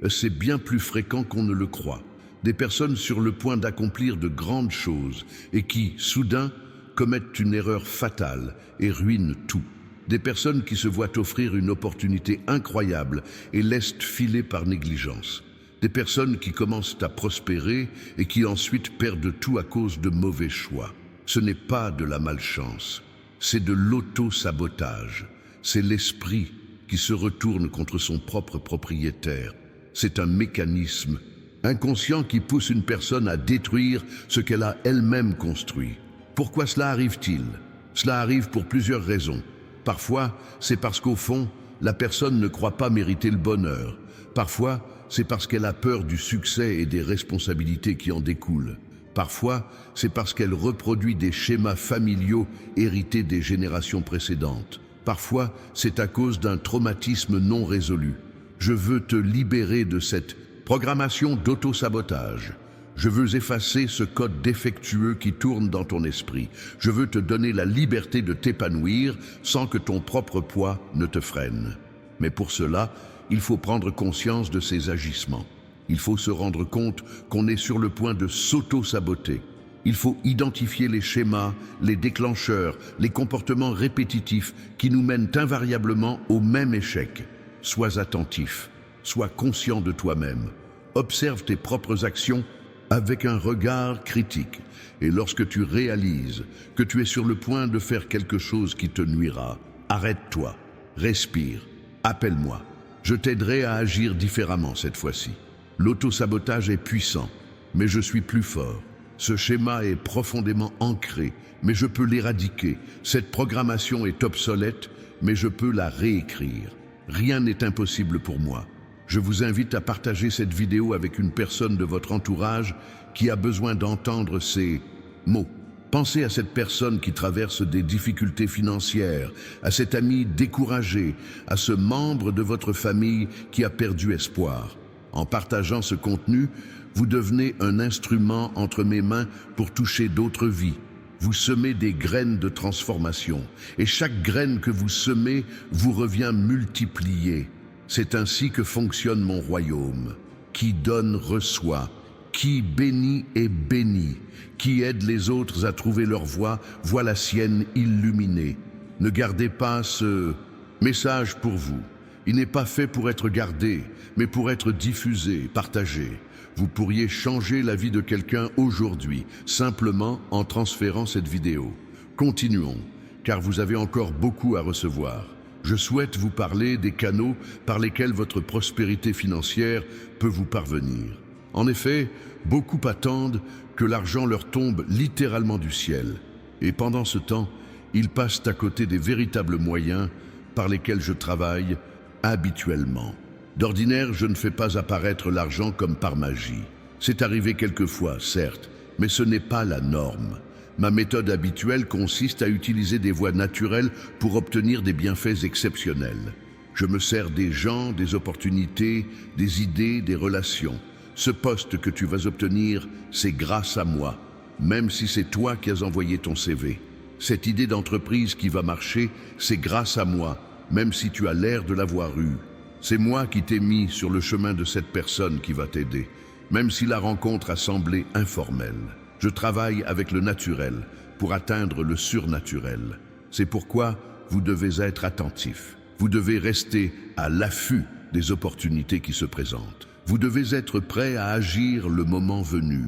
c'est bien plus fréquent qu'on ne le croit. Des personnes sur le point d'accomplir de grandes choses et qui, soudain, commettent une erreur fatale et ruinent tout. Des personnes qui se voient offrir une opportunité incroyable et laissent filer par négligence. Des personnes qui commencent à prospérer et qui ensuite perdent tout à cause de mauvais choix. Ce n'est pas de la malchance, c'est de l'auto-sabotage. C'est l'esprit qui se retourne contre son propre propriétaire. C'est un mécanisme inconscient qui pousse une personne à détruire ce qu'elle a elle-même construit. Pourquoi cela arrive-t-il? Cela arrive pour plusieurs raisons. Parfois, c'est parce qu'au fond, la personne ne croit pas mériter le bonheur. Parfois, c'est parce qu'elle a peur du succès et des responsabilités qui en découlent. Parfois, c'est parce qu'elle reproduit des schémas familiaux hérités des générations précédentes. Parfois, c'est à cause d'un traumatisme non résolu. Je veux te libérer de cette programmation d'auto-sabotage. Je veux effacer ce code défectueux qui tourne dans ton esprit. Je veux te donner la liberté de t'épanouir sans que ton propre poids ne te freine. Mais pour cela, il faut prendre conscience de ces agissements. Il faut se rendre compte qu'on est sur le point de s'auto-saboter. Il faut identifier les schémas, les déclencheurs, les comportements répétitifs qui nous mènent invariablement au même échec. Sois attentif, sois conscient de toi-même. Observe tes propres actions avec un regard critique. Et lorsque tu réalises que tu es sur le point de faire quelque chose qui te nuira, arrête-toi, respire, appelle-moi. Je t'aiderai à agir différemment cette fois-ci. L'autosabotage est puissant, mais je suis plus fort. Ce schéma est profondément ancré, mais je peux l'éradiquer. Cette programmation est obsolète, mais je peux la réécrire. Rien n'est impossible pour moi. Je vous invite à partager cette vidéo avec une personne de votre entourage qui a besoin d'entendre ces mots. Pensez à cette personne qui traverse des difficultés financières, à cet ami découragé, à ce membre de votre famille qui a perdu espoir. En partageant ce contenu, vous devenez un instrument entre mes mains pour toucher d'autres vies. Vous semez des graines de transformation, et chaque graine que vous semez vous revient multipliée. C'est ainsi que fonctionne mon royaume. Qui donne reçoit, qui bénit est béni, qui aide les autres à trouver leur voie, voit la sienne illuminée. Ne gardez pas ce message pour vous, Il n'est pas fait pour être gardé, mais pour être diffusé, partagé. Vous pourriez changer la vie de quelqu'un aujourd'hui, simplement en transférant cette vidéo. Continuons, car vous avez encore beaucoup à recevoir. Je souhaite vous parler des canaux par lesquels votre prospérité financière peut vous parvenir. En effet, beaucoup attendent que l'argent leur tombe littéralement du ciel. Et pendant ce temps, ils passent à côté des véritables moyens par lesquels je travaille habituellement. D'ordinaire, je ne fais pas apparaître l'argent comme par magie. C'est arrivé quelquefois, certes, mais ce n'est pas la norme. Ma méthode habituelle consiste à utiliser des voies naturelles pour obtenir des bienfaits exceptionnels. Je me sers des gens, des opportunités, des idées, des relations. Ce poste que tu vas obtenir, c'est grâce à moi, même si c'est toi qui as envoyé ton CV. Cette idée d'entreprise qui va marcher, c'est grâce à moi, même si tu as l'air de l'avoir eue. C'est moi qui t'ai mis sur le chemin de cette personne qui va t'aider, même si la rencontre a semblé informelle. Je travaille avec le naturel pour atteindre le surnaturel. C'est pourquoi vous devez être attentif. Vous devez rester à l'affût des opportunités qui se présentent. Vous devez être prêt à agir le moment venu.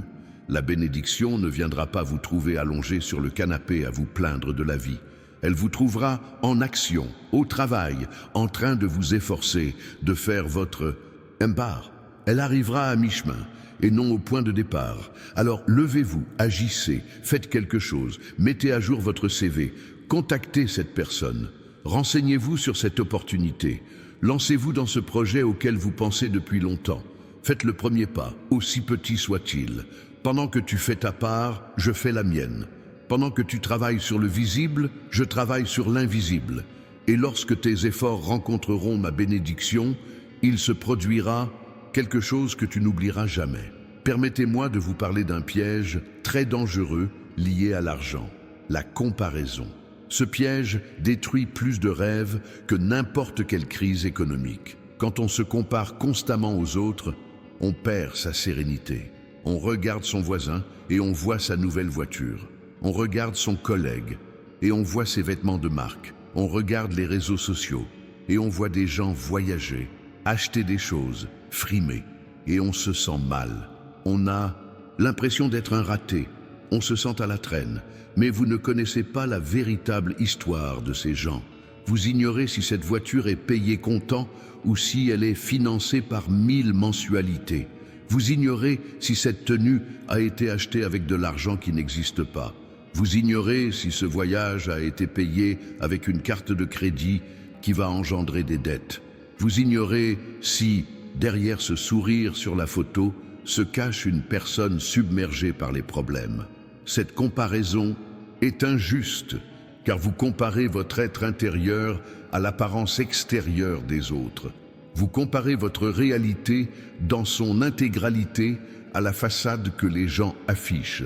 La bénédiction ne viendra pas vous trouver allongé sur le canapé à vous plaindre de la vie. Elle vous trouvera en action, au travail, en train de vous efforcer, de faire votre embar. Elle arrivera à mi-chemin et non au point de départ. Alors levez-vous, agissez, faites quelque chose, mettez à jour votre CV, contactez cette personne, renseignez-vous sur cette opportunité, lancez-vous dans ce projet auquel vous pensez depuis longtemps. Faites le premier pas, aussi petit soit-il. Pendant que tu fais ta part, je fais la mienne. Pendant que tu travailles sur le visible, je travaille sur l'invisible. Et lorsque tes efforts rencontreront ma bénédiction, il se produira quelque chose que tu n'oublieras jamais. Permettez-moi de vous parler d'un piège très dangereux lié à l'argent, la comparaison. Ce piège détruit plus de rêves que n'importe quelle crise économique. Quand on se compare constamment aux autres, on perd sa sérénité. On regarde son voisin et on voit sa nouvelle voiture. On regarde son collègue et on voit ses vêtements de marque. On regarde les réseaux sociaux et on voit des gens voyager, acheter des choses, frimer. Et on se sent mal. On a l'impression d'être un raté. On se sent à la traîne. Mais vous ne connaissez pas la véritable histoire de ces gens. Vous ignorez si cette voiture est payée comptant ou si elle est financée par 1000 mensualités. Vous ignorez si cette tenue a été achetée avec de l'argent qui n'existe pas. Vous ignorez si ce voyage a été payé avec une carte de crédit qui va engendrer des dettes. Vous ignorez si, derrière ce sourire sur la photo, se cache une personne submergée par les problèmes. Cette comparaison est injuste, car vous comparez votre être intérieur à l'apparence extérieure des autres. Vous comparez votre réalité dans son intégralité à la façade que les gens affichent.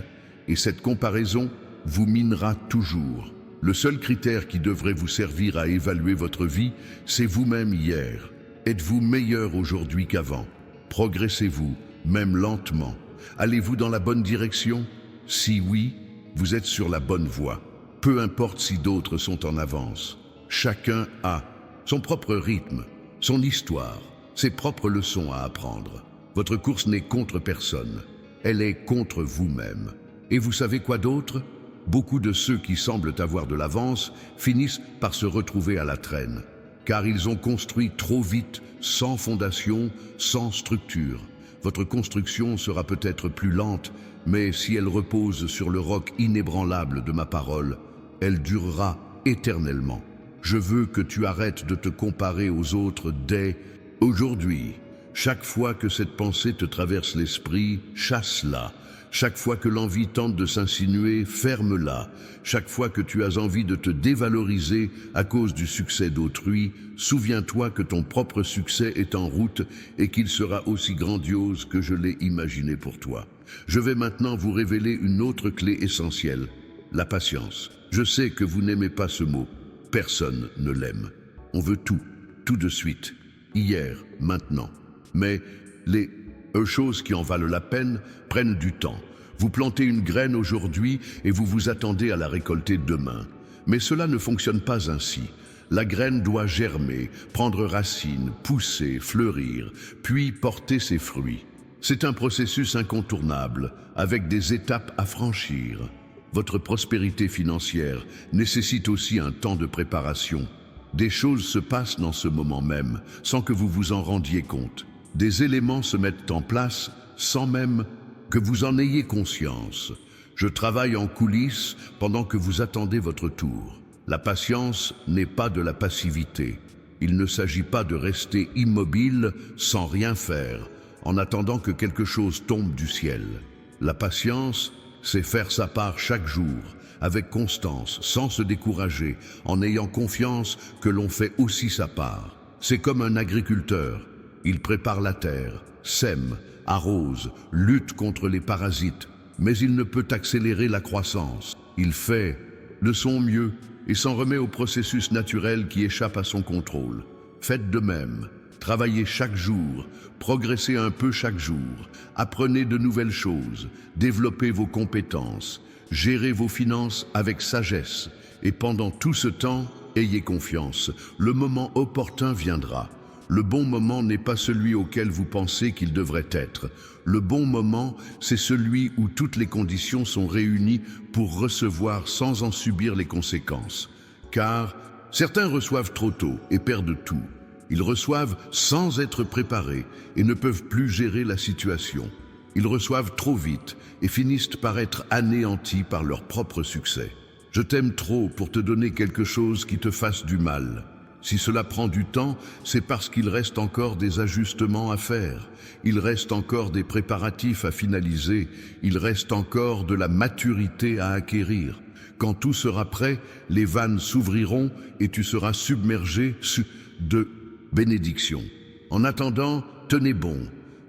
Et cette comparaison vous minera toujours. Le seul critère qui devrait vous servir à évaluer votre vie, c'est vous-même hier. Êtes-vous meilleur aujourd'hui qu'avant? Progressez-vous, même lentement? Allez-vous dans la bonne direction? Si oui, vous êtes sur la bonne voie. Peu importe si d'autres sont en avance. Chacun a son propre rythme, son histoire, ses propres leçons à apprendre. Votre course n'est contre personne, elle est contre vous-même. Et vous savez quoi d'autre? Beaucoup de ceux qui semblent avoir de l'avance finissent par se retrouver à la traîne, car ils ont construit trop vite, sans fondation, sans structure. Votre construction sera peut-être plus lente, mais si elle repose sur le roc inébranlable de ma parole, elle durera éternellement. Je veux que tu arrêtes de te comparer aux autres dès aujourd'hui. Chaque fois que cette pensée te traverse l'esprit, chasse-la. Chaque fois que l'envie tente de s'insinuer, ferme-la. Chaque fois que tu as envie de te dévaloriser à cause du succès d'autrui, souviens-toi que ton propre succès est en route et qu'il sera aussi grandiose que je l'ai imaginé pour toi. Je vais maintenant vous révéler une autre clé essentielle, la patience. Je sais que vous n'aimez pas ce mot. Personne ne l'aime. On veut tout de suite, hier, maintenant. Mais les choses qui en valent la peine prennent du temps. Vous plantez une graine aujourd'hui et vous vous attendez à la récolter demain. Mais cela ne fonctionne pas ainsi. La graine doit germer, prendre racine, pousser, fleurir, puis porter ses fruits. C'est un processus incontournable, avec des étapes à franchir. Votre prospérité financière nécessite aussi un temps de préparation. Des choses se passent dans ce moment même, sans que vous vous en rendiez compte. Des éléments se mettent en place sans même que vous en ayez conscience. Je travaille en coulisses pendant que vous attendez votre tour. La patience n'est pas de la passivité. Il ne s'agit pas de rester immobile sans rien faire, en attendant que quelque chose tombe du ciel. La patience, c'est faire sa part chaque jour, avec constance, sans se décourager, en ayant confiance que l'on fait aussi sa part. C'est comme un agriculteur. Il prépare la terre, sème, arrose, lutte contre les parasites, mais il ne peut accélérer la croissance. Il fait de son mieux et s'en remet au processus naturel qui échappe à son contrôle. Faites de même. Travaillez chaque jour, progressez un peu chaque jour, apprenez de nouvelles choses, développez vos compétences, gérez vos finances avec sagesse et pendant tout ce temps, ayez confiance, le moment opportun viendra. Le bon moment n'est pas celui auquel vous pensez qu'il devrait être. Le bon moment, c'est celui où toutes les conditions sont réunies pour recevoir sans en subir les conséquences. Car certains reçoivent trop tôt et perdent tout. Ils reçoivent sans être préparés et ne peuvent plus gérer la situation. Ils reçoivent trop vite et finissent par être anéantis par leur propre succès. Je t'aime trop pour te donner quelque chose qui te fasse du mal. Si cela prend du temps, c'est parce qu'il reste encore des ajustements à faire. Il reste encore des préparatifs à finaliser. Il reste encore de la maturité à acquérir. Quand tout sera prêt, les vannes s'ouvriront et tu seras submergé de bénédictions. En attendant, tenez bon.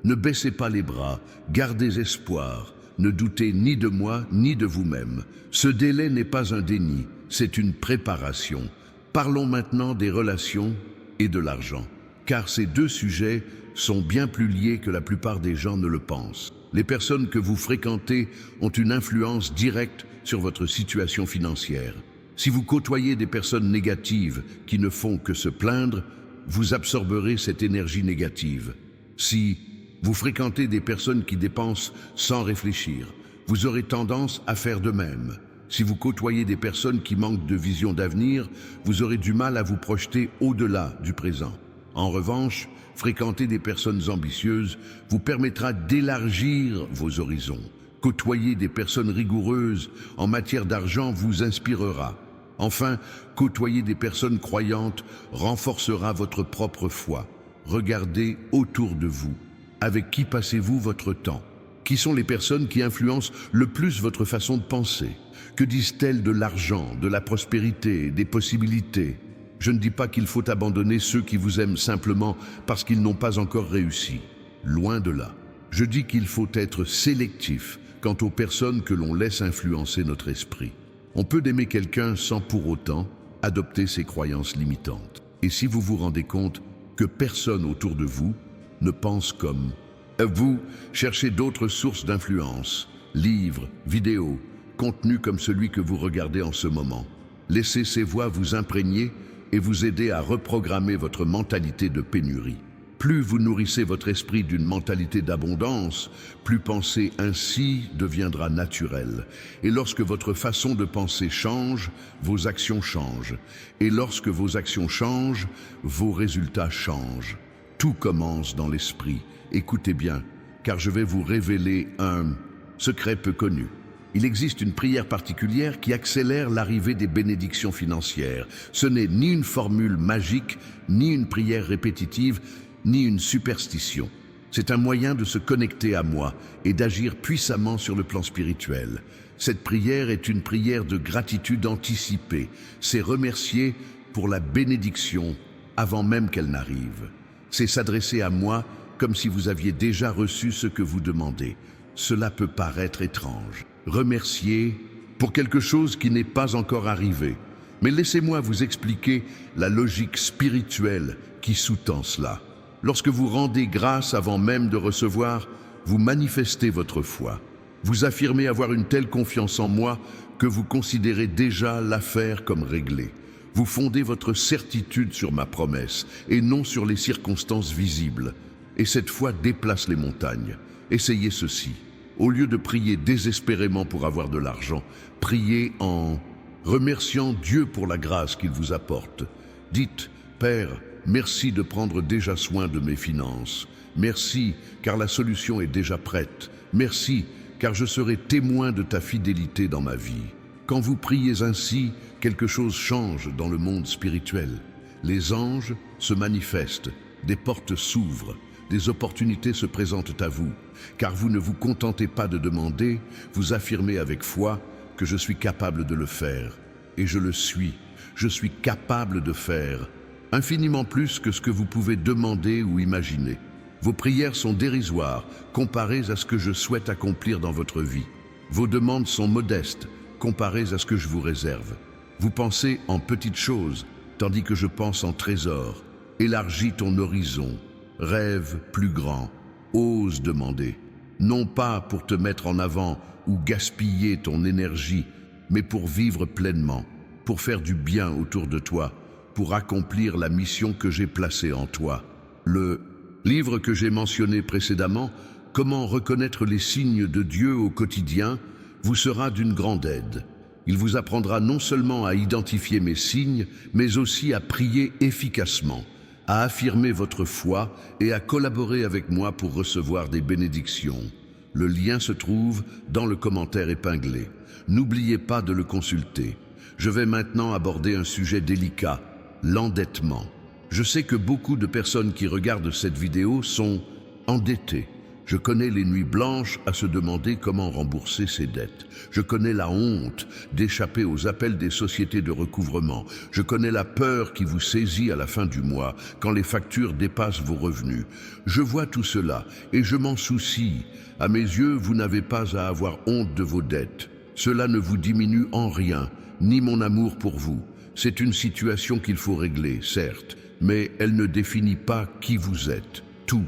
Ne baissez pas les bras, gardez espoir. Ne doutez ni de moi ni de vous-même. Ce délai n'est pas un déni, c'est une préparation. Parlons maintenant des relations et de l'argent, car ces deux sujets sont bien plus liés que la plupart des gens ne le pensent. Les personnes que vous fréquentez ont une influence directe sur votre situation financière. Si vous côtoyez des personnes négatives qui ne font que se plaindre, vous absorberez cette énergie négative. Si vous fréquentez des personnes qui dépensent sans réfléchir, vous aurez tendance à faire de même. Si vous côtoyez des personnes qui manquent de vision d'avenir, vous aurez du mal à vous projeter au-delà du présent. En revanche, fréquenter des personnes ambitieuses vous permettra d'élargir vos horizons. Côtoyer des personnes rigoureuses en matière d'argent vous inspirera. Enfin, côtoyer des personnes croyantes renforcera votre propre foi. Regardez autour de vous. Avec qui passez-vous votre temps? Qui sont les personnes qui influencent le plus votre façon de penser? Que disent-elles de l'argent, de la prospérité, des possibilités? Je ne dis pas qu'il faut abandonner ceux qui vous aiment simplement parce qu'ils n'ont pas encore réussi. Loin de là. Je dis qu'il faut être sélectif quant aux personnes que l'on laisse influencer notre esprit. On peut aimer quelqu'un sans pour autant adopter ses croyances limitantes. Et si vous vous rendez compte que personne autour de vous ne pense comme vous, cherchez d'autres sources d'influence, livres, vidéos, contenus comme celui que vous regardez en ce moment. Laissez ces voix vous imprégner et vous aider à reprogrammer votre mentalité de pénurie. Plus vous nourrissez votre esprit d'une mentalité d'abondance, plus penser ainsi deviendra naturel. Et lorsque votre façon de penser change, vos actions changent. Et lorsque vos actions changent, vos résultats changent. Tout commence dans l'esprit. Écoutez bien, car je vais vous révéler un secret peu connu. Il existe une prière particulière qui accélère l'arrivée des bénédictions financières. Ce n'est ni une formule magique, ni une prière répétitive, ni une superstition. C'est un moyen de se connecter à moi et d'agir puissamment sur le plan spirituel. Cette prière est une prière de gratitude anticipée. C'est remercier pour la bénédiction avant même qu'elle n'arrive. C'est s'adresser à moi comme si vous aviez déjà reçu ce que vous demandez. Cela peut paraître étrange. Remercier pour quelque chose qui n'est pas encore arrivé. Mais laissez-moi vous expliquer la logique spirituelle qui sous-tend cela. Lorsque vous rendez grâce avant même de recevoir, vous manifestez votre foi. Vous affirmez avoir une telle confiance en moi que vous considérez déjà l'affaire comme réglée. Vous fondez votre certitude sur ma promesse et non sur les circonstances visibles. Et cette foi déplace les montagnes. Essayez ceci. Au lieu de prier désespérément pour avoir de l'argent, priez en remerciant Dieu pour la grâce qu'il vous apporte. Dites, Père, merci de prendre déjà soin de mes finances. Merci, car la solution est déjà prête. Merci, car je serai témoin de ta fidélité dans ma vie. Quand vous priez ainsi, quelque chose change dans le monde spirituel. Les anges se manifestent, des portes s'ouvrent, des opportunités se présentent à vous, car vous ne vous contentez pas de demander, vous affirmez avec foi que je suis capable de le faire. Et je le suis, je suis capable de faire infiniment plus que ce que vous pouvez demander ou imaginer. Vos prières sont dérisoires comparées à ce que je souhaite accomplir dans votre vie. Vos demandes sont modestes comparées à ce que je vous réserve. Vous pensez en petites choses, tandis que je pense en trésors. Élargis ton horizon, rêve plus grand, ose demander. Non pas pour te mettre en avant ou gaspiller ton énergie, mais pour vivre pleinement, pour faire du bien autour de toi, pour accomplir la mission que j'ai placée en toi. Le livre que j'ai mentionné précédemment, Comment reconnaître les signes de Dieu au quotidien, vous sera d'une grande aide. Il vous apprendra non seulement à identifier mes signes, mais aussi à prier efficacement, à affirmer votre foi et à collaborer avec moi pour recevoir des bénédictions. Le lien se trouve dans le commentaire épinglé. N'oubliez pas de le consulter. Je vais maintenant aborder un sujet délicat, l'endettement. Je sais que beaucoup de personnes qui regardent cette vidéo sont endettées. Je connais les nuits blanches à se demander comment rembourser ses dettes. Je connais la honte d'échapper aux appels des sociétés de recouvrement. Je connais la peur qui vous saisit à la fin du mois quand les factures dépassent vos revenus. Je vois tout cela et je m'en soucie. À mes yeux, vous n'avez pas à avoir honte de vos dettes. Cela ne vous diminue en rien, ni mon amour pour vous. C'est une situation qu'il faut régler, certes, mais elle ne définit pas qui vous êtes. Tout.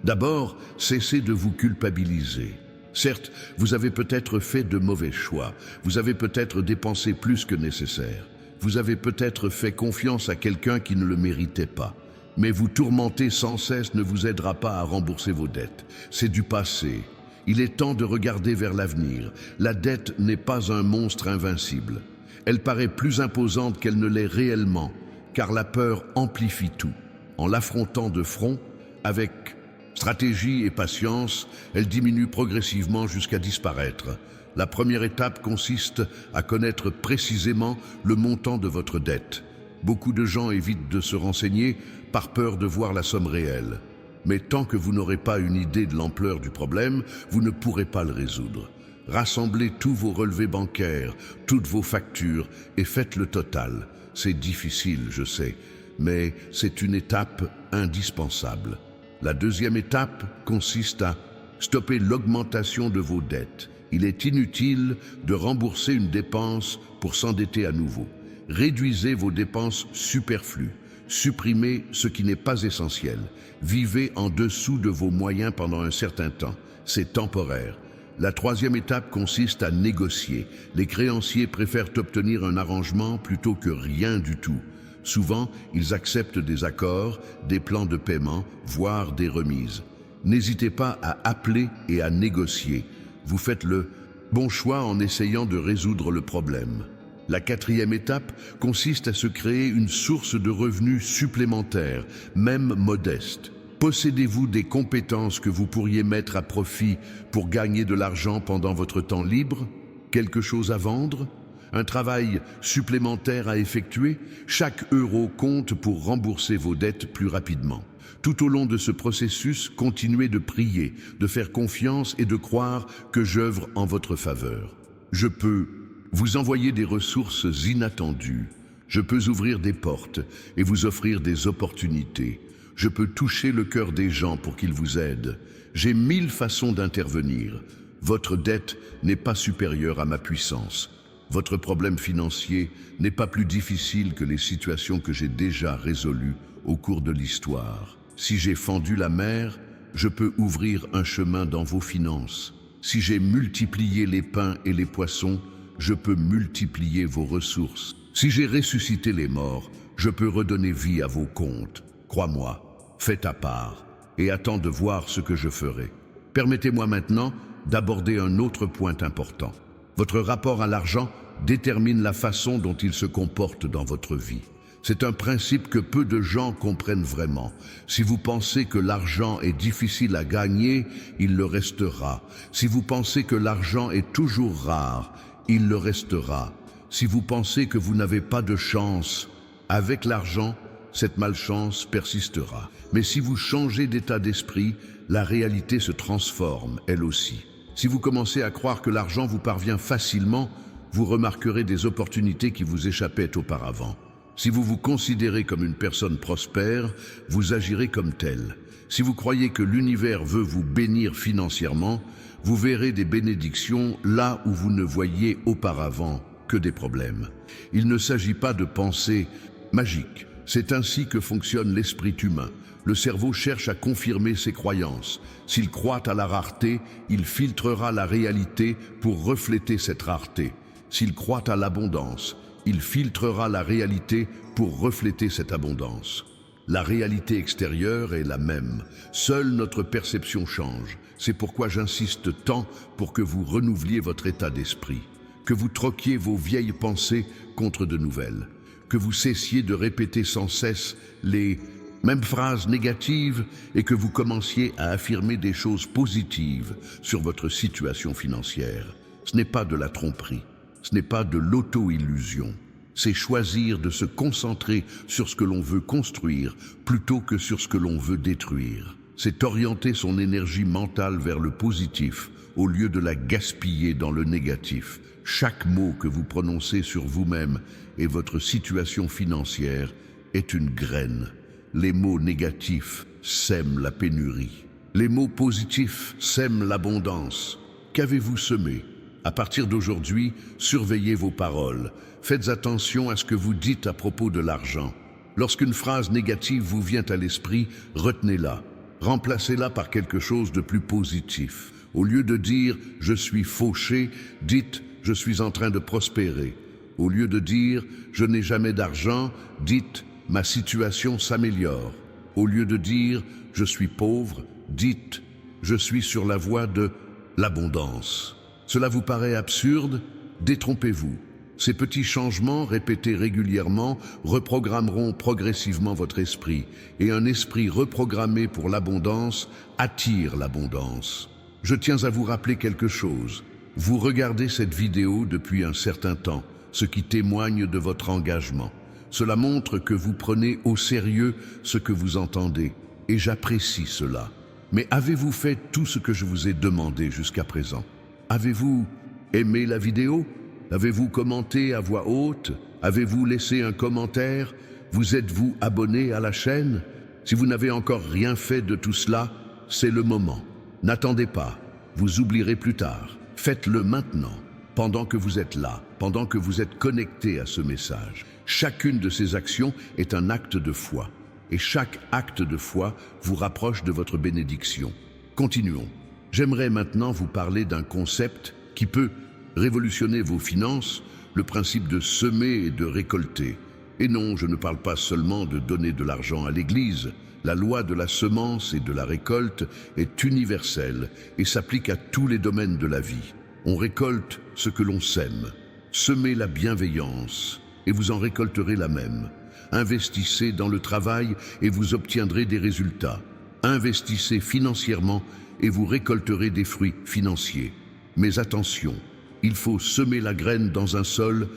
D'abord, cessez de vous culpabiliser. Certes, vous avez peut-être fait de mauvais choix. Vous avez peut-être dépensé plus que nécessaire. Vous avez peut-être fait confiance à quelqu'un qui ne le méritait pas. Mais vous tourmenter sans cesse ne vous aidera pas à rembourser vos dettes. C'est du passé. Il est temps de regarder vers l'avenir. La dette n'est pas un monstre invincible. Elle paraît plus imposante qu'elle ne l'est réellement, car la peur amplifie tout. En l'affrontant de front, avec stratégie et patience, elle diminue progressivement jusqu'à disparaître. La première étape consiste à connaître précisément le montant de votre dette. Beaucoup de gens évitent de se renseigner par peur de voir la somme réelle. Mais tant que vous n'aurez pas une idée de l'ampleur du problème, vous ne pourrez pas le résoudre. Rassemblez tous vos relevés bancaires, toutes vos factures et faites le total. C'est difficile, je sais, mais c'est une étape indispensable. La deuxième étape consiste à stopper l'augmentation de vos dettes. Il est inutile de rembourser une dépense pour s'endetter à nouveau. Réduisez vos dépenses superflues. Supprimez ce qui n'est pas essentiel. Vivez en dessous de vos moyens pendant un certain temps. C'est temporaire. La troisième étape consiste à négocier. Les créanciers préfèrent obtenir un arrangement plutôt que rien du tout. Souvent, ils acceptent des accords, des plans de paiement, voire des remises. N'hésitez pas à appeler et à négocier. Vous faites le bon choix en essayant de résoudre le problème. La quatrième étape consiste à se créer une source de revenus supplémentaire, même modeste. Possédez-vous des compétences que vous pourriez mettre à profit pour gagner de l'argent pendant votre temps libre? Quelque chose à vendre? Un travail supplémentaire à effectuer? Chaque euro compte pour rembourser vos dettes plus rapidement. Tout au long de ce processus, continuez de prier, de faire confiance et de croire que j'œuvre en votre faveur. Je peux vous envoyer des ressources inattendues. Je peux ouvrir des portes et vous offrir des opportunités. Je peux toucher le cœur des gens pour qu'ils vous aident. J'ai 1000 façons d'intervenir. Votre dette n'est pas supérieure à ma puissance. Votre problème financier n'est pas plus difficile que les situations que j'ai déjà résolues au cours de l'histoire. Si j'ai fendu la mer, je peux ouvrir un chemin dans vos finances. Si j'ai multiplié les pains et les poissons, je peux multiplier vos ressources. Si j'ai ressuscité les morts, je peux redonner vie à vos comptes. Crois-moi, fais ta part et attends de voir ce que je ferai. Permettez-moi maintenant d'aborder un autre point important. Votre rapport à l'argent détermine la façon dont il se comporte dans votre vie. C'est un principe que peu de gens comprennent vraiment. Si vous pensez que l'argent est difficile à gagner, il le restera. Si vous pensez que l'argent est toujours rare, il le restera. Si vous pensez que vous n'avez pas de chance, avec l'argent, cette malchance persistera. Mais si vous changez d'état d'esprit, la réalité se transforme, elle aussi. Si vous commencez à croire que l'argent vous parvient facilement, vous remarquerez des opportunités qui vous échappaient auparavant. Si vous vous considérez comme une personne prospère, vous agirez comme tel. Si vous croyez que l'univers veut vous bénir financièrement, vous verrez des bénédictions là où vous ne voyiez auparavant que des problèmes. Il ne s'agit pas de pensée magique. C'est ainsi que fonctionne l'esprit humain. Le cerveau cherche à confirmer ses croyances. S'il croit à la rareté, il filtrera la réalité pour refléter cette rareté. S'il croit à l'abondance, il filtrera la réalité pour refléter cette abondance. La réalité extérieure est la même. Seule notre perception change. C'est pourquoi j'insiste tant pour que vous renouveliez votre état d'esprit, que vous troquiez vos vieilles pensées contre de nouvelles, que vous cessiez de répéter sans cesse les mêmes phrases négatives et que vous commenciez à affirmer des choses positives sur votre situation financière. Ce n'est pas de la tromperie. Ce n'est pas de l'auto-illusion, c'est choisir de se concentrer sur ce que l'on veut construire plutôt que sur ce que l'on veut détruire. C'est orienter son énergie mentale vers le positif au lieu de la gaspiller dans le négatif. Chaque mot que vous prononcez sur vous-même et votre situation financière est une graine. Les mots négatifs sèment la pénurie. Les mots positifs sèment l'abondance. Qu'avez-vous semé ? À partir d'aujourd'hui, surveillez vos paroles. Faites attention à ce que vous dites à propos de l'argent. Lorsqu'une phrase négative vous vient à l'esprit, retenez-la. Remplacez-la par quelque chose de plus positif. Au lieu de dire « je suis fauché », dites « je suis en train de prospérer ». Au lieu de dire « je n'ai jamais d'argent », dites « ma situation s'améliore ». Au lieu de dire « je suis pauvre », dites « je suis sur la voie de l'abondance ». Cela vous paraît absurde? Détrompez-vous. Ces petits changements répétés régulièrement reprogrammeront progressivement votre esprit, et un esprit reprogrammé pour l'abondance attire l'abondance. Je tiens à vous rappeler quelque chose. Vous regardez cette vidéo depuis un certain temps, ce qui témoigne de votre engagement. Cela montre que vous prenez au sérieux ce que vous entendez, et j'apprécie cela. Mais avez-vous fait tout ce que je vous ai demandé jusqu'à présent? Avez-vous aimé la vidéo? Avez-vous commenté à voix haute? Avez-vous laissé un commentaire? Vous êtes-vous abonné à la chaîne? Si vous n'avez encore rien fait de tout cela, c'est le moment. N'attendez pas, vous oublierez plus tard. Faites-le maintenant, pendant que vous êtes là, pendant que vous êtes connecté à ce message. Chacune de ces actions est un acte de foi, et chaque acte de foi vous rapproche de votre bénédiction. Continuons. J'aimerais maintenant vous parler d'un concept qui peut révolutionner vos finances, le principe de semer et de récolter. Et non, je ne parle pas seulement de donner de l'argent à l'Église. La loi de la semence et de la récolte est universelle et s'applique à tous les domaines de la vie. On récolte ce que l'on sème. Semez la bienveillance et vous en récolterez la même. Investissez dans le travail et vous obtiendrez des résultats. Investissez financièrement et vous récolterez des fruits financiers. Mais attention, il faut semer la graine dans un sol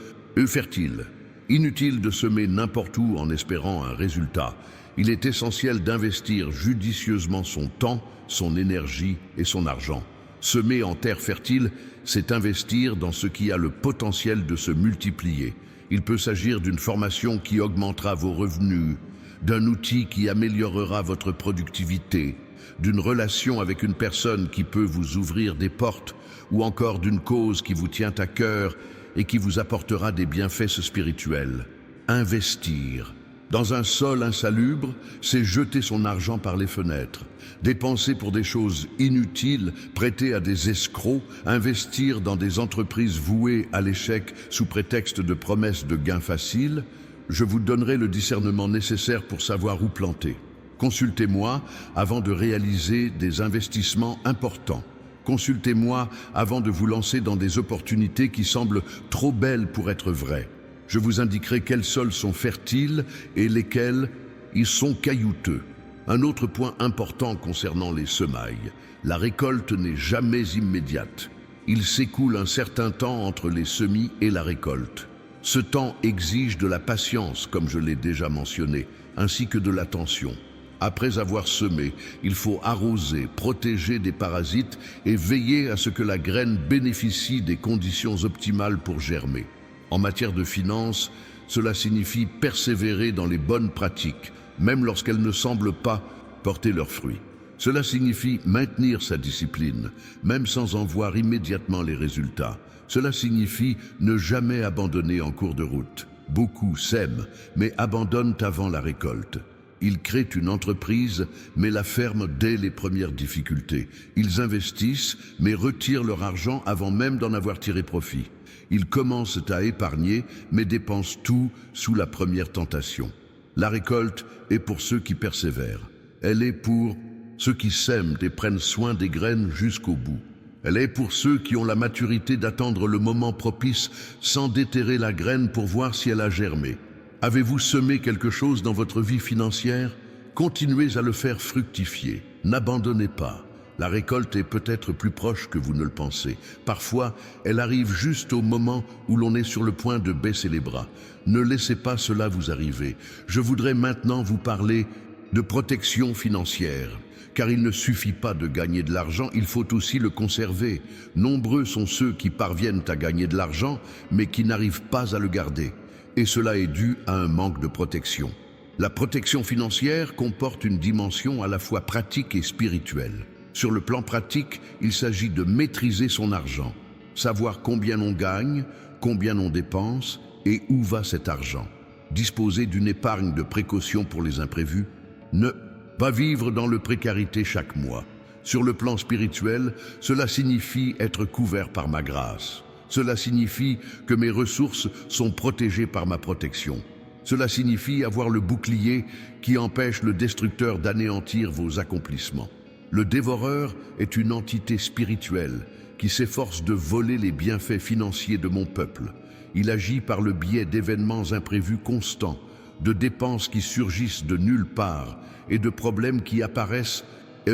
fertile. Inutile de semer n'importe où en espérant un résultat. Il est essentiel d'investir judicieusement son temps, son énergie et son argent. Semer en terre fertile, c'est investir dans ce qui a le potentiel de se multiplier. Il peut s'agir d'une formation qui augmentera vos revenus, d'un outil qui améliorera votre productivité, d'une relation avec une personne qui peut vous ouvrir des portes, ou encore d'une cause qui vous tient à cœur et qui vous apportera des bienfaits spirituels. Investir, Dans un sol insalubre, c'est jeter son argent par les fenêtres, dépenser pour des choses inutiles, prêter à des escrocs, investir dans des entreprises vouées à l'échec sous prétexte de promesses de gains faciles. Je vous donnerai le discernement nécessaire pour savoir où planter. Consultez-moi avant de réaliser des investissements importants. Consultez-moi avant de vous lancer dans des opportunités qui semblent trop belles pour être vraies. Je vous indiquerai quels sols sont fertiles et lesquels ils sont caillouteux. Un autre point important concernant les semailles, la récolte n'est jamais immédiate. Il s'écoule un certain temps entre les semis et la récolte. Ce temps exige de la patience, comme je l'ai déjà mentionné, ainsi que de l'attention. Après avoir semé, il faut arroser, protéger des parasites et veiller à ce que la graine bénéficie des conditions optimales pour germer. En matière de finances, cela signifie persévérer dans les bonnes pratiques, même lorsqu'elles ne semblent pas porter leurs fruits. Cela signifie maintenir sa discipline, même sans en voir immédiatement les résultats. Cela signifie ne jamais abandonner en cours de route. Beaucoup sèment, mais abandonnent avant la récolte. Ils créent une entreprise, mais la ferment dès les premières difficultés. Ils investissent, mais retirent leur argent avant même d'en avoir tiré profit. Ils commencent à épargner, mais dépensent tout sous la première tentation. La récolte est pour ceux qui persévèrent. Elle est pour ceux qui sèment et prennent soin des graines jusqu'au bout. Elle est pour ceux qui ont la maturité d'attendre le moment propice sans déterrer la graine pour voir si elle a germé. Avez-vous semé quelque chose dans votre vie financière? Continuez à le faire fructifier. N'abandonnez pas. La récolte est peut-être plus proche que vous ne le pensez. Parfois, elle arrive juste au moment où l'on est sur le point de baisser les bras. Ne laissez pas cela vous arriver. Je voudrais maintenant vous parler de protection financière. Car il ne suffit pas de gagner de l'argent, il faut aussi le conserver. Nombreux sont ceux qui parviennent à gagner de l'argent, mais qui n'arrivent pas à le garder. Et cela est dû à un manque de protection. La protection financière comporte une dimension à la fois pratique et spirituelle. Sur le plan pratique, il s'agit de maîtriser son argent, savoir combien on gagne, combien on dépense et où va cet argent. Disposer d'une épargne de précaution pour les imprévus, ne pas vivre dans le précarité chaque mois. Sur le plan spirituel, cela signifie être couvert par ma grâce. Cela signifie que mes ressources sont protégées par ma protection. Cela signifie avoir le bouclier qui empêche le destructeur d'anéantir vos accomplissements. Le dévoreur est une entité spirituelle qui s'efforce de voler les bienfaits financiers de mon peuple. Il agit par le biais d'événements imprévus constants, de dépenses qui surgissent de nulle part et de problèmes qui apparaissent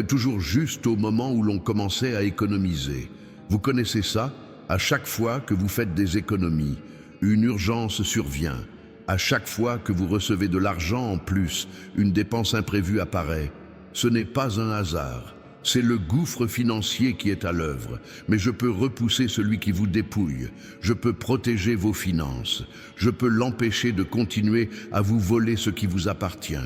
toujours juste au moment où l'on commençait à économiser. Vous connaissez ça? À chaque fois que vous faites des économies, une urgence survient. À chaque fois que vous recevez de l'argent en plus, une dépense imprévue apparaît. Ce n'est pas un hasard, c'est le gouffre financier qui est à l'œuvre. Mais je peux repousser celui qui vous dépouille, je peux protéger vos finances, je peux l'empêcher de continuer à vous voler ce qui vous appartient.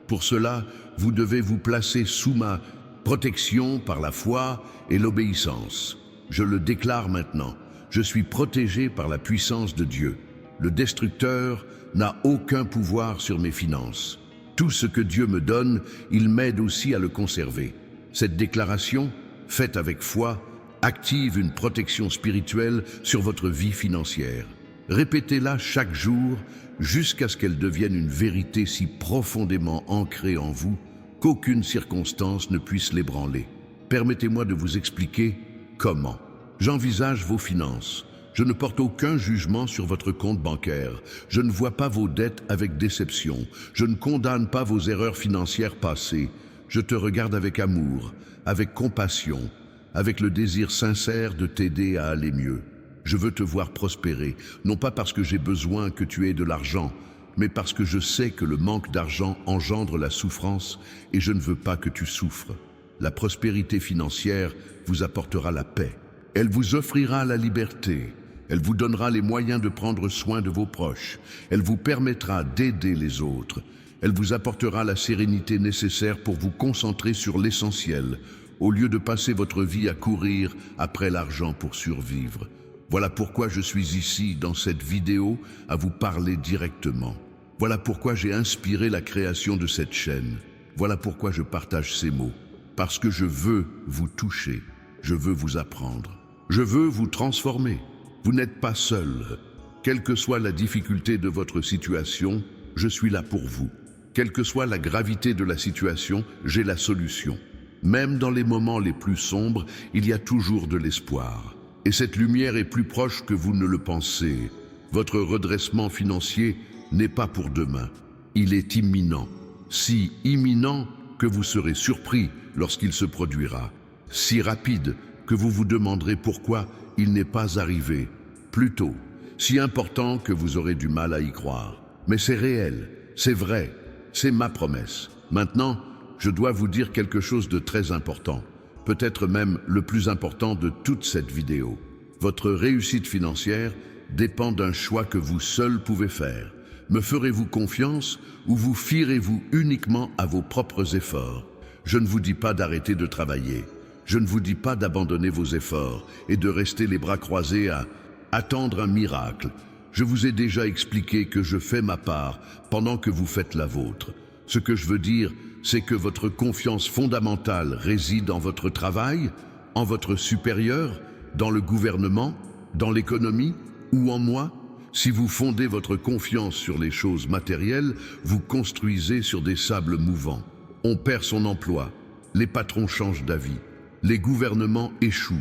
Pour cela, vous devez vous placer sous ma protection par la foi et l'obéissance. Je le déclare maintenant, je suis protégé par la puissance de Dieu. Le destructeur n'a aucun pouvoir sur mes finances. Tout ce que Dieu me donne, il m'aide aussi à le conserver. Cette déclaration, faite avec foi, active une protection spirituelle sur votre vie financière. Répétez-la chaque jour jusqu'à ce qu'elle devienne une vérité si profondément ancrée en vous qu'aucune circonstance ne puisse l'ébranler. Permettez-moi de vous expliquer comment. J'envisage vos finances. Je ne porte aucun jugement sur votre compte bancaire. Je ne vois pas vos dettes avec déception. Je ne condamne pas vos erreurs financières passées. Je te regarde avec amour, avec compassion, avec le désir sincère de t'aider à aller mieux. Je veux te voir prospérer, non pas parce que j'ai besoin que tu aies de l'argent, mais parce que je sais que le manque d'argent engendre la souffrance et je ne veux pas que tu souffres. La prospérité financière vous apportera la paix. Elle vous offrira la liberté. Elle vous donnera les moyens de prendre soin de vos proches. Elle vous permettra d'aider les autres. Elle vous apportera la sérénité nécessaire pour vous concentrer sur l'essentiel, au lieu de passer votre vie à courir après l'argent pour survivre. Voilà pourquoi je suis ici, dans cette vidéo, à vous parler directement. Voilà pourquoi j'ai inspiré la création de cette chaîne. Voilà pourquoi je partage ces mots. Parce que je veux vous toucher. Je veux vous apprendre. Je veux vous transformer. Vous n'êtes pas seul. Quelle que soit la difficulté de votre situation, je suis là pour vous. Quelle que soit la gravité de la situation, j'ai la solution. Même dans les moments les plus sombres, il y a toujours de l'espoir. Et cette lumière est plus proche que vous ne le pensez. Votre redressement financier n'est pas pour demain. Il est imminent. Si imminent que vous serez surpris lorsqu'il se produira. Si rapide que vous vous demanderez pourquoi il n'est pas arrivé plus tôt. Si important que vous aurez du mal à y croire. Mais c'est réel, c'est vrai, c'est ma promesse. Maintenant, je dois vous dire quelque chose de très important. Peut-être même le plus important de toute cette vidéo. Votre réussite financière dépend d'un choix que vous seul pouvez faire. Me ferez-vous confiance ou vous fierez-vous uniquement à vos propres efforts? Je ne vous dis pas d'arrêter de travailler. Je ne vous dis pas d'abandonner vos efforts et de rester les bras croisés à attendre un miracle. Je vous ai déjà expliqué que je fais ma part pendant que vous faites la vôtre. Ce que je veux dire, c'est que votre confiance fondamentale réside en votre travail, en votre supérieur, dans le gouvernement, dans l'économie ou en moi. Si vous fondez votre confiance sur les choses matérielles, vous construisez sur des sables mouvants. On perd son emploi, les patrons changent d'avis, les gouvernements échouent,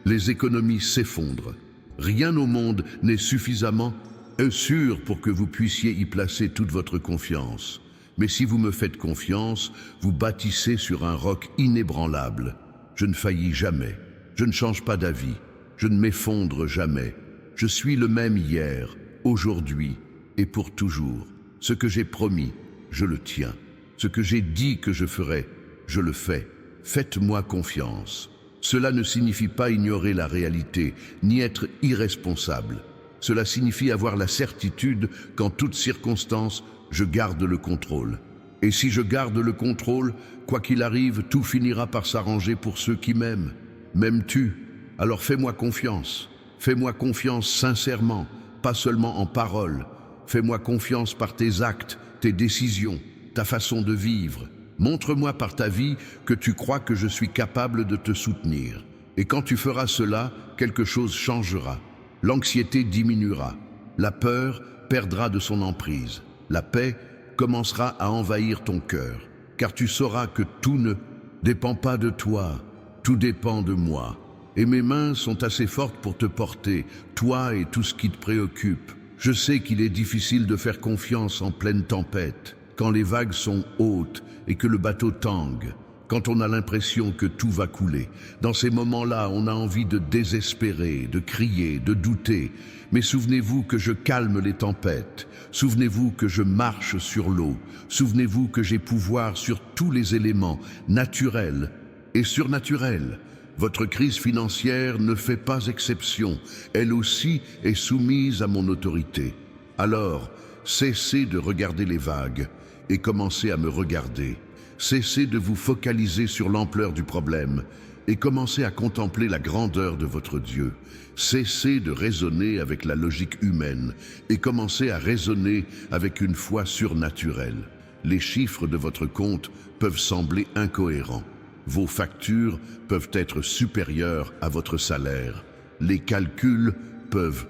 les économies s'effondrent. Rien au monde n'est suffisamment sûr pour que vous puissiez y placer toute votre confiance. Mais si vous me faites confiance, vous bâtissez sur un roc inébranlable. Je ne faillis jamais, je ne change pas d'avis, je ne m'effondre jamais. Je suis le même hier, aujourd'hui et pour toujours. Ce que j'ai promis, je le tiens. Ce que j'ai dit que je ferais, je le fais. Faites-moi confiance. Cela ne signifie pas ignorer la réalité, ni être irresponsable. Cela signifie avoir la certitude qu'en toutes circonstances, je garde le contrôle. Et si je garde le contrôle, quoi qu'il arrive, tout finira par s'arranger pour ceux qui m'aiment. M'aimes-tu? Alors fais-moi confiance. Fais-moi confiance sincèrement, pas seulement en parole. Fais-moi confiance par tes actes, tes décisions, ta façon de vivre. Montre-moi par ta vie que tu crois que je suis capable de te soutenir. Et quand tu feras cela, quelque chose changera. L'anxiété diminuera. La peur perdra de son emprise. La paix commencera à envahir ton cœur. Car tu sauras que tout ne dépend pas de toi, tout dépend de moi. Et mes mains sont assez fortes pour te porter, toi et tout ce qui te préoccupe. Je sais qu'il est difficile de faire confiance en pleine tempête, quand les vagues sont hautes et que le bateau tangue, quand on a l'impression que tout va couler. Dans ces moments-là, on a envie de désespérer, de crier, de douter. Mais souvenez-vous que je calme les tempêtes. Souvenez-vous que je marche sur l'eau. Souvenez-vous que j'ai pouvoir sur tous les éléments, naturels et surnaturels. Votre crise financière ne fait pas exception. Elle aussi est soumise à mon autorité. Alors, cessez de regarder les vagues et commencez à me regarder. Cessez de vous focaliser sur l'ampleur du problème et commencez à contempler la grandeur de votre Dieu. Cessez de raisonner avec la logique humaine et commencez à raisonner avec une foi surnaturelle. Les chiffres de votre compte peuvent sembler incohérents. Vos factures peuvent être supérieures à votre salaire. Les calculs peuvent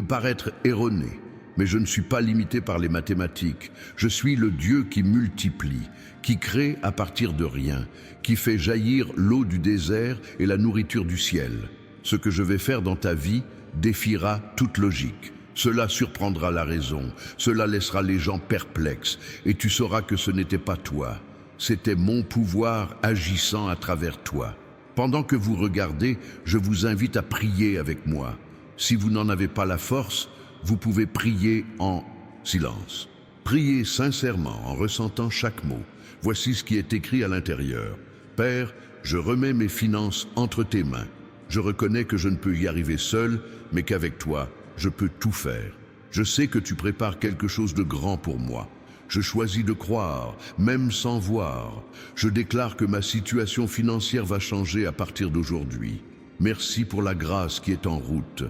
paraître erronés. Mais je ne suis pas limité par les mathématiques. Je suis le Dieu qui multiplie, qui crée à partir de rien, qui fait jaillir l'eau du désert et la nourriture du ciel. Ce que je vais faire dans ta vie défiera toute logique. Cela surprendra la raison, cela laissera les gens perplexes, et tu sauras que ce n'était pas toi. C'était mon pouvoir agissant à travers toi. Pendant que vous regardez, je vous invite à prier avec moi. Si vous n'en avez pas la force, vous pouvez prier en silence. Priez sincèrement en ressentant chaque mot. Voici ce qui est écrit à l'intérieur. Père, je remets mes finances entre tes mains. Je reconnais que je ne peux y arriver seul, mais qu'avec toi, je peux tout faire. Je sais que tu prépares quelque chose de grand pour moi. Je choisis de croire, même sans voir. Je déclare que ma situation financière va changer à partir d'aujourd'hui. Merci pour la grâce qui est en route.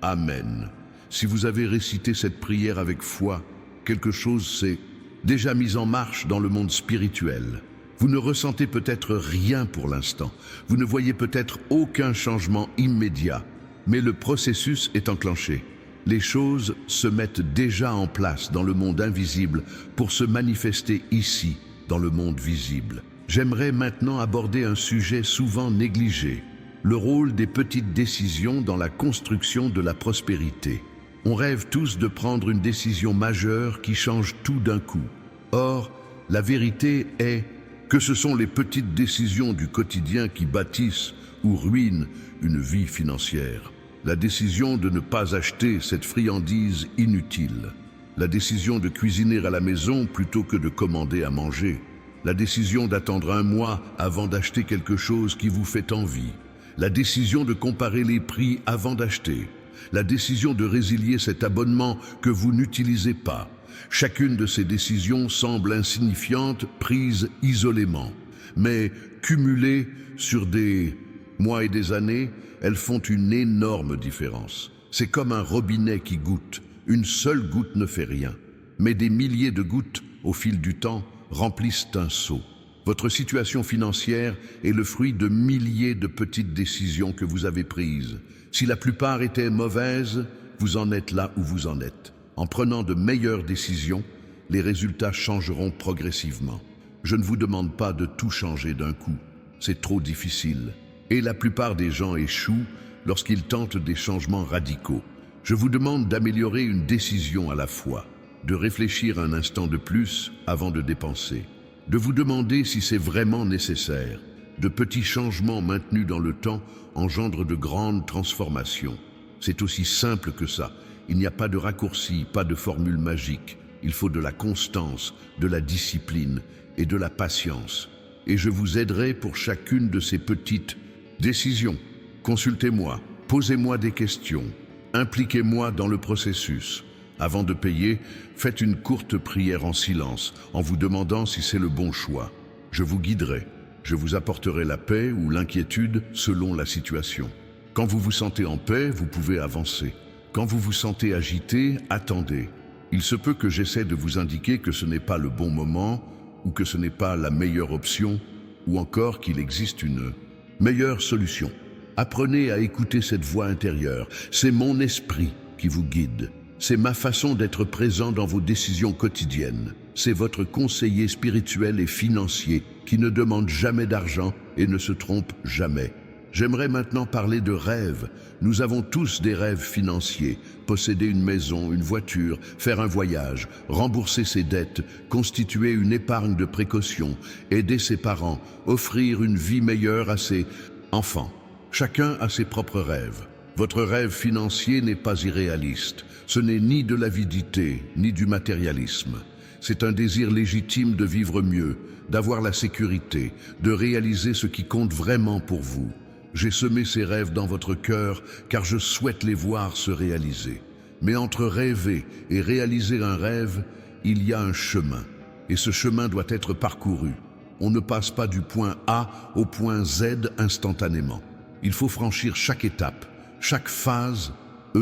Amen. Si vous avez récité cette prière avec foi, quelque chose s'est déjà mis en marche dans le monde spirituel. Vous ne ressentez peut-être rien pour l'instant, vous ne voyez peut-être aucun changement immédiat, mais le processus est enclenché. Les choses se mettent déjà en place dans le monde invisible pour se manifester ici, dans le monde visible. J'aimerais maintenant aborder un sujet souvent négligé, le rôle des petites décisions dans la construction de la prospérité. On rêve tous de prendre une décision majeure qui change tout d'un coup. Or, la vérité est que ce sont les petites décisions du quotidien qui bâtissent ou ruinent une vie financière. La décision de ne pas acheter cette friandise inutile. La décision de cuisiner à la maison plutôt que de commander à manger. La décision d'attendre un mois avant d'acheter quelque chose qui vous fait envie. La décision de comparer les prix avant d'acheter. La décision de résilier cet abonnement que vous n'utilisez pas. Chacune de ces décisions semble insignifiante, prise isolément. Mais cumulées sur des mois et des années, elles font une énorme différence. C'est comme un robinet qui goutte. Une seule goutte ne fait rien. Mais des milliers de gouttes, au fil du temps, remplissent un seau. Votre situation financière est le fruit de milliers de petites décisions que vous avez prises. Si la plupart étaient mauvaises, vous en êtes là où vous en êtes. En prenant de meilleures décisions, les résultats changeront progressivement. Je ne vous demande pas de tout changer d'un coup. C'est trop difficile. Et la plupart des gens échouent lorsqu'ils tentent des changements radicaux. Je vous demande d'améliorer une décision à la fois, de réfléchir un instant de plus avant de dépenser, de vous demander si c'est vraiment nécessaire. De petits changements maintenus dans le temps engendrent de grandes transformations. C'est aussi simple que ça. Il n'y a pas de raccourci, pas de formule magique. Il faut de la constance, de la discipline et de la patience. Et je vous aiderai pour chacune de ces petites décisions. Consultez-moi, posez-moi des questions, impliquez-moi dans le processus. Avant de payer, faites une courte prière en silence, en vous demandant si c'est le bon choix. Je vous guiderai. Je vous apporterai la paix ou l'inquiétude selon la situation. Quand vous vous sentez en paix, vous pouvez avancer. Quand vous vous sentez agité, attendez. Il se peut que j'essaie de vous indiquer que ce n'est pas le bon moment, ou que ce n'est pas la meilleure option, ou encore qu'il existe une meilleure solution. Apprenez à écouter cette voix intérieure. C'est mon esprit qui vous guide. C'est ma façon d'être présent dans vos décisions quotidiennes. C'est votre conseiller spirituel et financier qui ne demande jamais d'argent et ne se trompe jamais. J'aimerais maintenant parler de rêves. Nous avons tous des rêves financiers. Posséder une maison, une voiture, faire un voyage, rembourser ses dettes, constituer une épargne de précaution, aider ses parents, offrir une vie meilleure à ses enfants. Chacun a ses propres rêves. Votre rêve financier n'est pas irréaliste. Ce n'est ni de l'avidité, ni du matérialisme. C'est un désir légitime de vivre mieux, d'avoir la sécurité, de réaliser ce qui compte vraiment pour vous. J'ai semé ces rêves dans votre cœur car je souhaite les voir se réaliser. Mais entre rêver et réaliser un rêve, il y a un chemin. Et ce chemin doit être parcouru. On ne passe pas du point A au point Z instantanément. Il faut franchir chaque étape, chaque phase,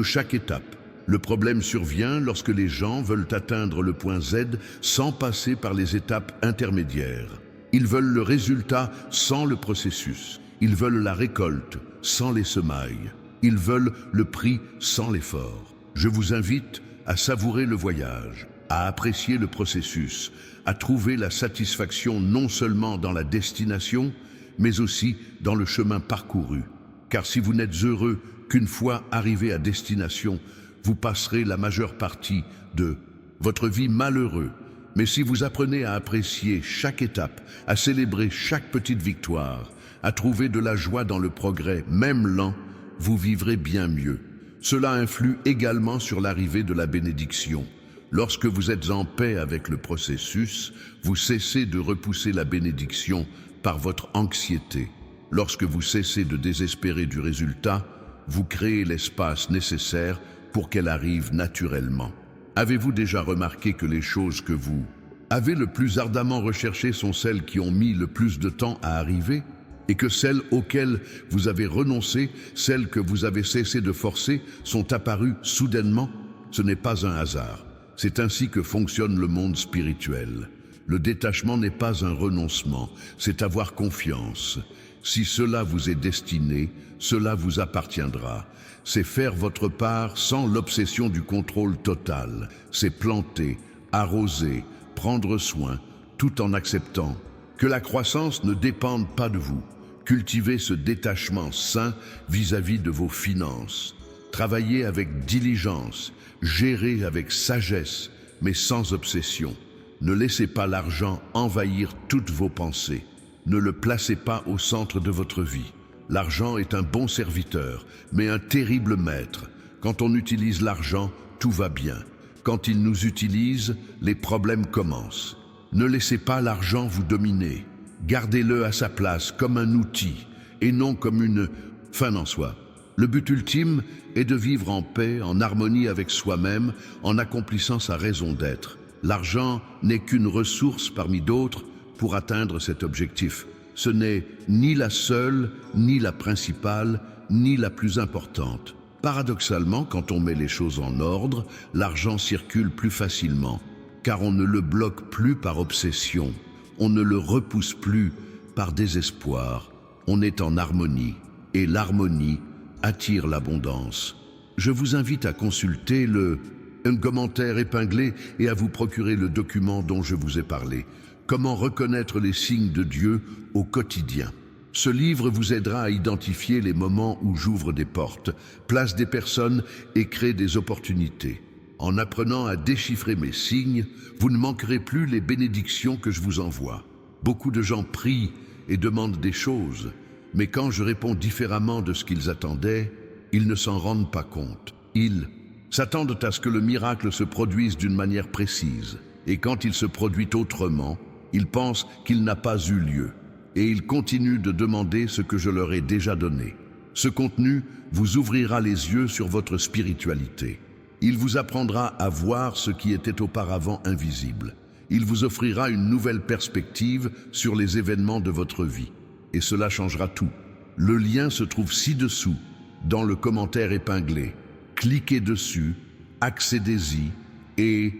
chaque étape. Le problème survient lorsque les gens veulent atteindre le point Z sans passer par les étapes intermédiaires. Ils veulent le résultat sans le processus. Ils veulent la récolte sans les semailles. Ils veulent le prix sans l'effort. Je vous invite à savourer le voyage, à apprécier le processus, à trouver la satisfaction non seulement dans la destination, mais aussi dans le chemin parcouru. Car si vous n'êtes heureux qu'une fois arrivé à destination, vous passerez la majeure partie de votre vie malheureux. Mais si vous apprenez à apprécier chaque étape, à célébrer chaque petite victoire, à trouver de la joie dans le progrès, même lent, vous vivrez bien mieux. Cela influe également sur l'arrivée de la bénédiction. Lorsque vous êtes en paix avec le processus, vous cessez de repousser la bénédiction par votre anxiété. Lorsque vous cessez de désespérer du résultat, vous créez l'espace nécessaire pour qu'elle arrive naturellement. Avez-vous déjà remarqué que les choses que vous avez le plus ardemment recherchées sont celles qui ont mis le plus de temps à arriver, et que celles auxquelles vous avez renoncé, celles que vous avez cessé de forcer, sont apparues soudainement? Ce n'est pas un hasard. C'est ainsi que fonctionne le monde spirituel. Le détachement n'est pas un renoncement, c'est avoir confiance. Si cela vous est destiné, cela vous appartiendra. C'est faire votre part sans l'obsession du contrôle total. C'est planter, arroser, prendre soin, tout en acceptant que la croissance ne dépende pas de vous. Cultivez ce détachement sain vis-à-vis de vos finances. Travaillez avec diligence, gérez avec sagesse, mais sans obsession. Ne laissez pas l'argent envahir toutes vos pensées. Ne le placez pas au centre de votre vie. L'argent est un bon serviteur, mais un terrible maître. Quand on utilise l'argent, tout va bien. Quand il nous utilise, les problèmes commencent. Ne laissez pas l'argent vous dominer. Gardez-le à sa place comme un outil et non comme une fin en soi. Le but ultime est de vivre en paix, en harmonie avec soi-même, en accomplissant sa raison d'être. L'argent n'est qu'une ressource parmi d'autres pour atteindre cet objectif. Ce n'est ni la seule, ni la principale, ni la plus importante. Paradoxalement, quand on met les choses en ordre, l'argent circule plus facilement, car on ne le bloque plus par obsession, on ne le repousse plus par désespoir. On est en harmonie, et l'harmonie attire l'abondance. Je vous invite à consulter un commentaire épinglé et à vous procurer le document dont je vous ai parlé. Comment reconnaître les signes de Dieu au quotidien. Ce livre vous aidera à identifier les moments où j'ouvre des portes, place des personnes et crée des opportunités. En apprenant à déchiffrer mes signes, vous ne manquerez plus les bénédictions que je vous envoie. Beaucoup de gens prient et demandent des choses, mais quand je réponds différemment de ce qu'ils attendaient, ils ne s'en rendent pas compte. Ils s'attendent à ce que le miracle se produise d'une manière précise, et quand il se produit autrement, ils pensent qu'il n'a pas eu lieu, et ils continuent de demander ce que je leur ai déjà donné. Ce contenu vous ouvrira les yeux sur votre spiritualité. Il vous apprendra à voir ce qui était auparavant invisible. Il vous offrira une nouvelle perspective sur les événements de votre vie. Et cela changera tout. Le lien se trouve ci-dessous, dans le commentaire épinglé. Cliquez dessus, accédez-y et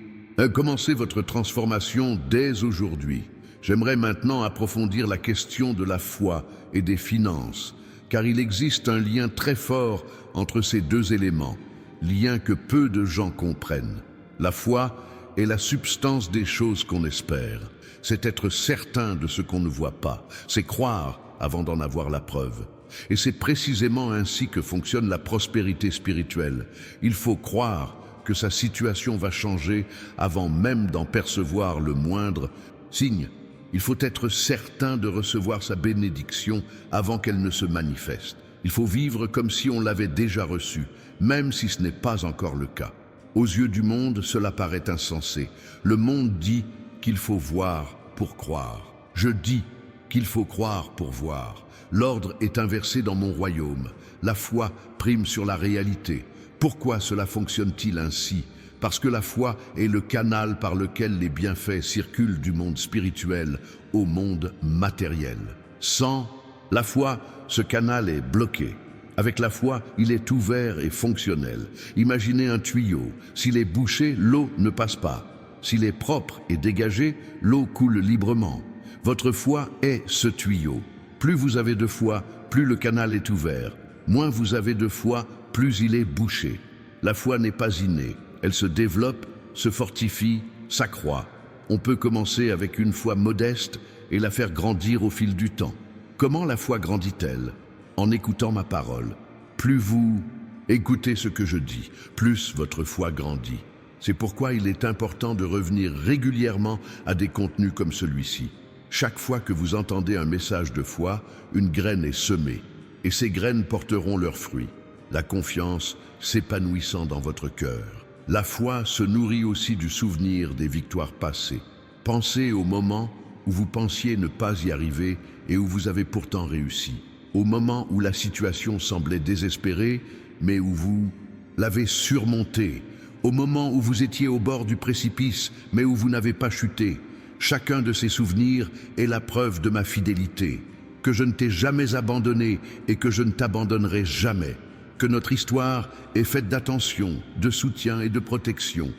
commencez votre transformation dès aujourd'hui. J'aimerais maintenant approfondir la question de la foi et des finances, car il existe un lien très fort entre ces deux éléments, lien que peu de gens comprennent. La foi est la substance des choses qu'on espère. C'est être certain de ce qu'on ne voit pas. C'est croire avant d'en avoir la preuve. Et c'est précisément ainsi que fonctionne la prospérité spirituelle. Il faut croire que sa situation va changer avant même d'en percevoir le moindre signe. Il faut être certain de recevoir sa bénédiction avant qu'elle ne se manifeste. Il faut vivre comme si on l'avait déjà reçue, même si ce n'est pas encore le cas. Aux yeux du monde, cela paraît insensé. Le monde dit qu'il faut voir pour croire. Je dis qu'il faut croire pour voir. L'ordre est inversé dans mon royaume. La foi prime sur la réalité. Pourquoi cela fonctionne-t-il ainsi? Parce que la foi est le canal par lequel les bienfaits circulent du monde spirituel au monde matériel. Sans la foi, ce canal est bloqué. Avec la foi, il est ouvert et fonctionnel. Imaginez un tuyau. S'il est bouché, l'eau ne passe pas. S'il est propre et dégagé, l'eau coule librement. Votre foi est ce tuyau. Plus vous avez de foi, plus le canal est ouvert. Moins vous avez de foi, plus il est bouché. La foi n'est pas innée. Elle se développe, se fortifie, s'accroît. On peut commencer avec une foi modeste et la faire grandir au fil du temps. Comment la foi grandit-elle? En écoutant ma parole. Plus vous écoutez ce que je dis, plus votre foi grandit. C'est pourquoi il est important de revenir régulièrement à des contenus comme celui-ci. Chaque fois que vous entendez un message de foi, une graine est semée, et ces graines porteront leurs fruits. La confiance s'épanouissant dans votre cœur. La foi se nourrit aussi du souvenir des victoires passées. Pensez au moment où vous pensiez ne pas y arriver et où vous avez pourtant réussi. Au moment où la situation semblait désespérée, mais où vous l'avez surmontée. Au moment où vous étiez au bord du précipice, mais où vous n'avez pas chuté. Chacun de ces souvenirs est la preuve de ma fidélité, que je ne t'ai jamais abandonné et que je ne t'abandonnerai jamais. Que notre histoire est faite d'attention, de soutien et de protection.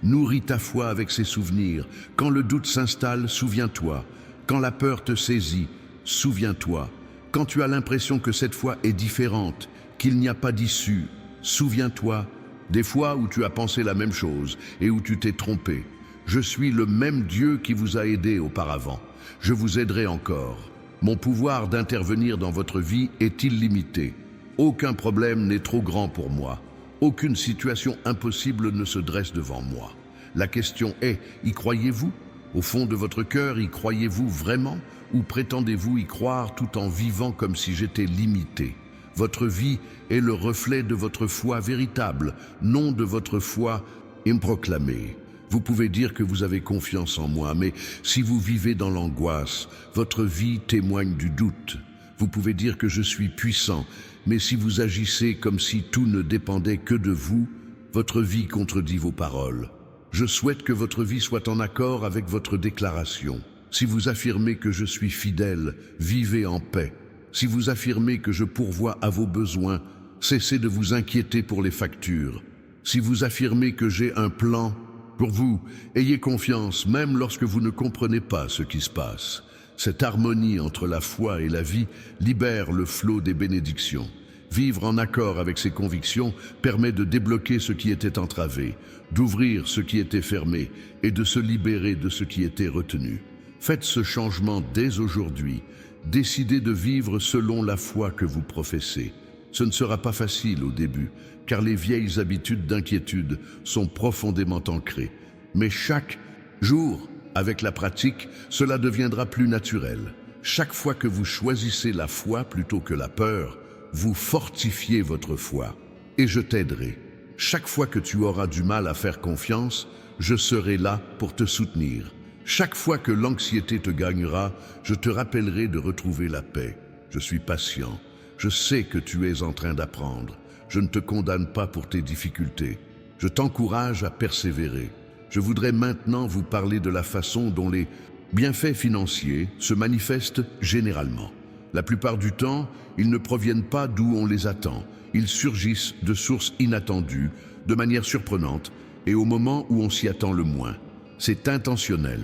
Nourris ta foi avec ces souvenirs. Quand le doute s'installe, souviens-toi. Quand la peur te saisit, souviens-toi. Quand tu as l'impression que cette foi est différente, qu'il n'y a pas d'issue, souviens-toi des fois où tu as pensé la même chose et où tu t'es trompé. Je suis le même Dieu qui vous a aidé auparavant. Je vous aiderai encore. Mon pouvoir d'intervenir dans votre vie est illimité. Aucun problème n'est trop grand pour moi. Aucune situation impossible ne se dresse devant moi. La question est, y croyez-vous? Au fond de votre cœur, y croyez-vous vraiment? Ou prétendez-vous y croire tout en vivant comme si j'étais limité? Votre vie est le reflet de votre foi véritable, non de votre foi improclamée. Vous pouvez dire que vous avez confiance en moi, mais si vous vivez dans l'angoisse, votre vie témoigne du doute. Vous pouvez dire que je suis puissant, mais si vous agissez comme si tout ne dépendait que de vous, votre vie contredit vos paroles. Je souhaite que votre vie soit en accord avec votre déclaration. Si vous affirmez que je suis fidèle, vivez en paix. Si vous affirmez que je pourvois à vos besoins, cessez de vous inquiéter pour les factures. Si vous affirmez que j'ai un plan pour vous, ayez confiance même lorsque vous ne comprenez pas ce qui se passe. Cette harmonie entre la foi et la vie libère le flot des bénédictions. Vivre en accord avec ses convictions permet de débloquer ce qui était entravé, d'ouvrir ce qui était fermé et de se libérer de ce qui était retenu. Faites ce changement dès aujourd'hui. Décidez de vivre selon la foi que vous professez. Ce ne sera pas facile au début, car les vieilles habitudes d'inquiétude sont profondément ancrées. Mais chaque jour, avec la pratique, cela deviendra plus naturel. Chaque fois que vous choisissez la foi plutôt que la peur, vous fortifiez votre foi. Et je t'aiderai. Chaque fois que tu auras du mal à faire confiance, je serai là pour te soutenir. Chaque fois que l'anxiété te gagnera, je te rappellerai de retrouver la paix. Je suis patient. Je sais que tu es en train d'apprendre. Je ne te condamne pas pour tes difficultés. Je t'encourage à persévérer. Je voudrais maintenant vous parler de la façon dont les bienfaits financiers se manifestent généralement. La plupart du temps, ils ne proviennent pas d'où on les attend. Ils surgissent de sources inattendues, de manière surprenante et au moment où on s'y attend le moins. C'est intentionnel.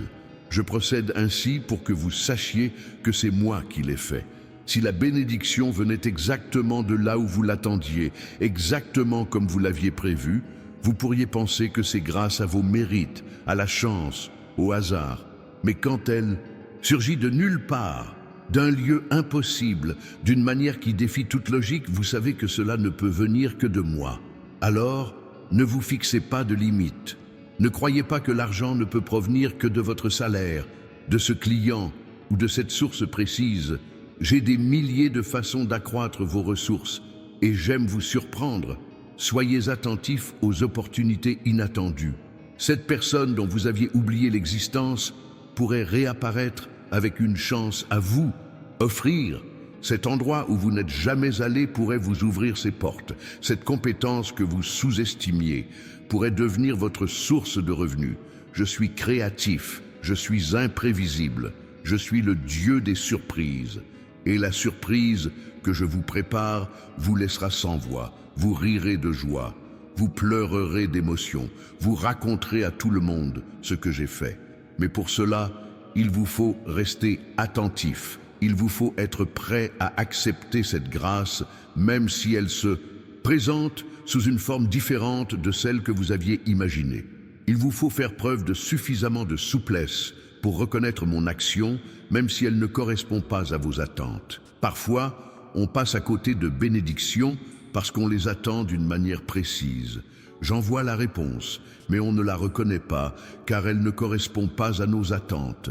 Je procède ainsi pour que vous sachiez que c'est moi qui l'ai fait. Si la bénédiction venait exactement de là où vous l'attendiez, exactement comme vous l'aviez prévu, vous pourriez penser que c'est grâce à vos mérites, à la chance, au hasard. Mais quand elle surgit de nulle part, d'un lieu impossible, d'une manière qui défie toute logique, vous savez que cela ne peut venir que de moi. Alors, ne vous fixez pas de limites. Ne croyez pas que l'argent ne peut provenir que de votre salaire, de ce client ou de cette source précise. J'ai des milliers de façons d'accroître vos ressources et j'aime vous surprendre. Soyez attentifs aux opportunités inattendues. Cette personne dont vous aviez oublié l'existence pourrait réapparaître avec une chance à vous offrir. Cet endroit où vous n'êtes jamais allé pourrait vous ouvrir ses portes. Cette compétence que vous sous-estimiez pourrait devenir votre source de revenus. Je suis créatif, je suis imprévisible, je suis le Dieu des surprises. Et la surprise que je vous prépare vous laissera sans voix. Vous rirez de joie, vous pleurerez d'émotion, vous raconterez à tout le monde ce que j'ai fait. Mais pour cela, il vous faut rester attentif. Il vous faut être prêt à accepter cette grâce, même si elle se présente sous une forme différente de celle que vous aviez imaginée. Il vous faut faire preuve de suffisamment de souplesse pour reconnaître mon action, même si elle ne correspond pas à vos attentes. Parfois, on passe à côté de bénédictions parce qu'on les attend d'une manière précise. J'envoie la réponse, mais on ne la reconnaît pas, car elle ne correspond pas à nos attentes.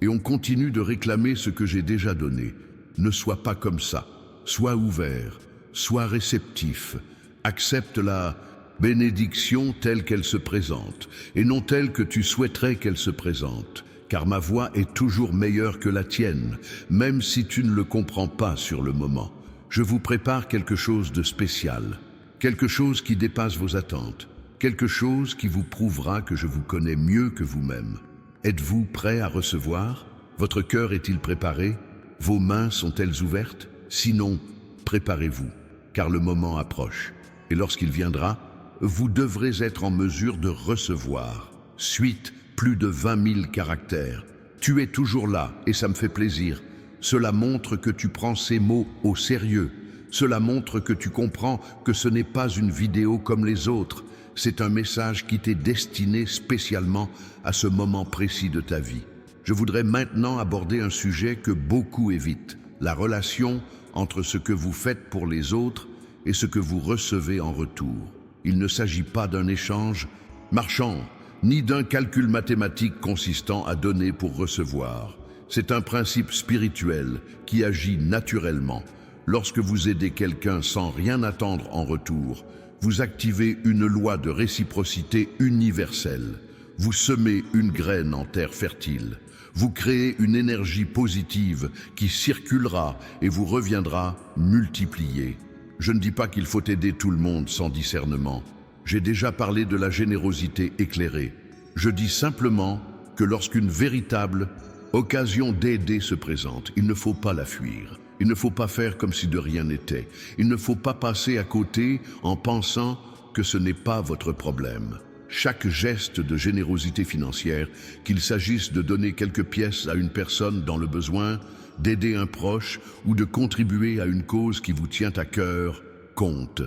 Et on continue de réclamer ce que j'ai déjà donné. Ne sois pas comme ça. Sois ouvert, sois réceptif. Accepte la bénédiction telle qu'elle se présente, et non telle que tu souhaiterais qu'elle se présente. Car ma voix est toujours meilleure que la tienne, même si tu ne le comprends pas sur le moment. Je vous prépare quelque chose de spécial, quelque chose qui dépasse vos attentes, quelque chose qui vous prouvera que je vous connais mieux que vous-même. Êtes-vous prêt à recevoir? Votre cœur est-il préparé? Vos mains sont-elles ouvertes? Sinon, préparez-vous, car le moment approche. Et lorsqu'il viendra, vous devrez être en mesure de recevoir. Suite, plus de 20 000 caractères. Tu es toujours là et ça me fait plaisir. Cela montre que tu prends ces mots au sérieux. Cela montre que tu comprends que ce n'est pas une vidéo comme les autres. C'est un message qui t'est destiné spécialement à ce moment précis de ta vie. Je voudrais maintenant aborder un sujet que beaucoup évitent, la relation entre ce que vous faites pour les autres et ce que vous recevez en retour. Il ne s'agit pas d'un échange marchand, ni d'un calcul mathématique consistant à donner pour recevoir. C'est un principe spirituel qui agit naturellement. Lorsque vous aidez quelqu'un sans rien attendre en retour, vous activez une loi de réciprocité universelle. Vous semez une graine en terre fertile. Vous créez une énergie positive qui circulera et vous reviendra multipliée. Je ne dis pas qu'il faut aider tout le monde sans discernement. J'ai déjà parlé de la générosité éclairée. Je dis simplement que lorsqu'une véritable occasion d'aider se présente, il ne faut pas la fuir. Il ne faut pas faire comme si de rien n'était. Il ne faut pas passer à côté en pensant que ce n'est pas votre problème. Chaque geste de générosité financière, qu'il s'agisse de donner quelques pièces à une personne dans le besoin, d'aider un proche ou de contribuer à une cause qui vous tient à cœur, compte.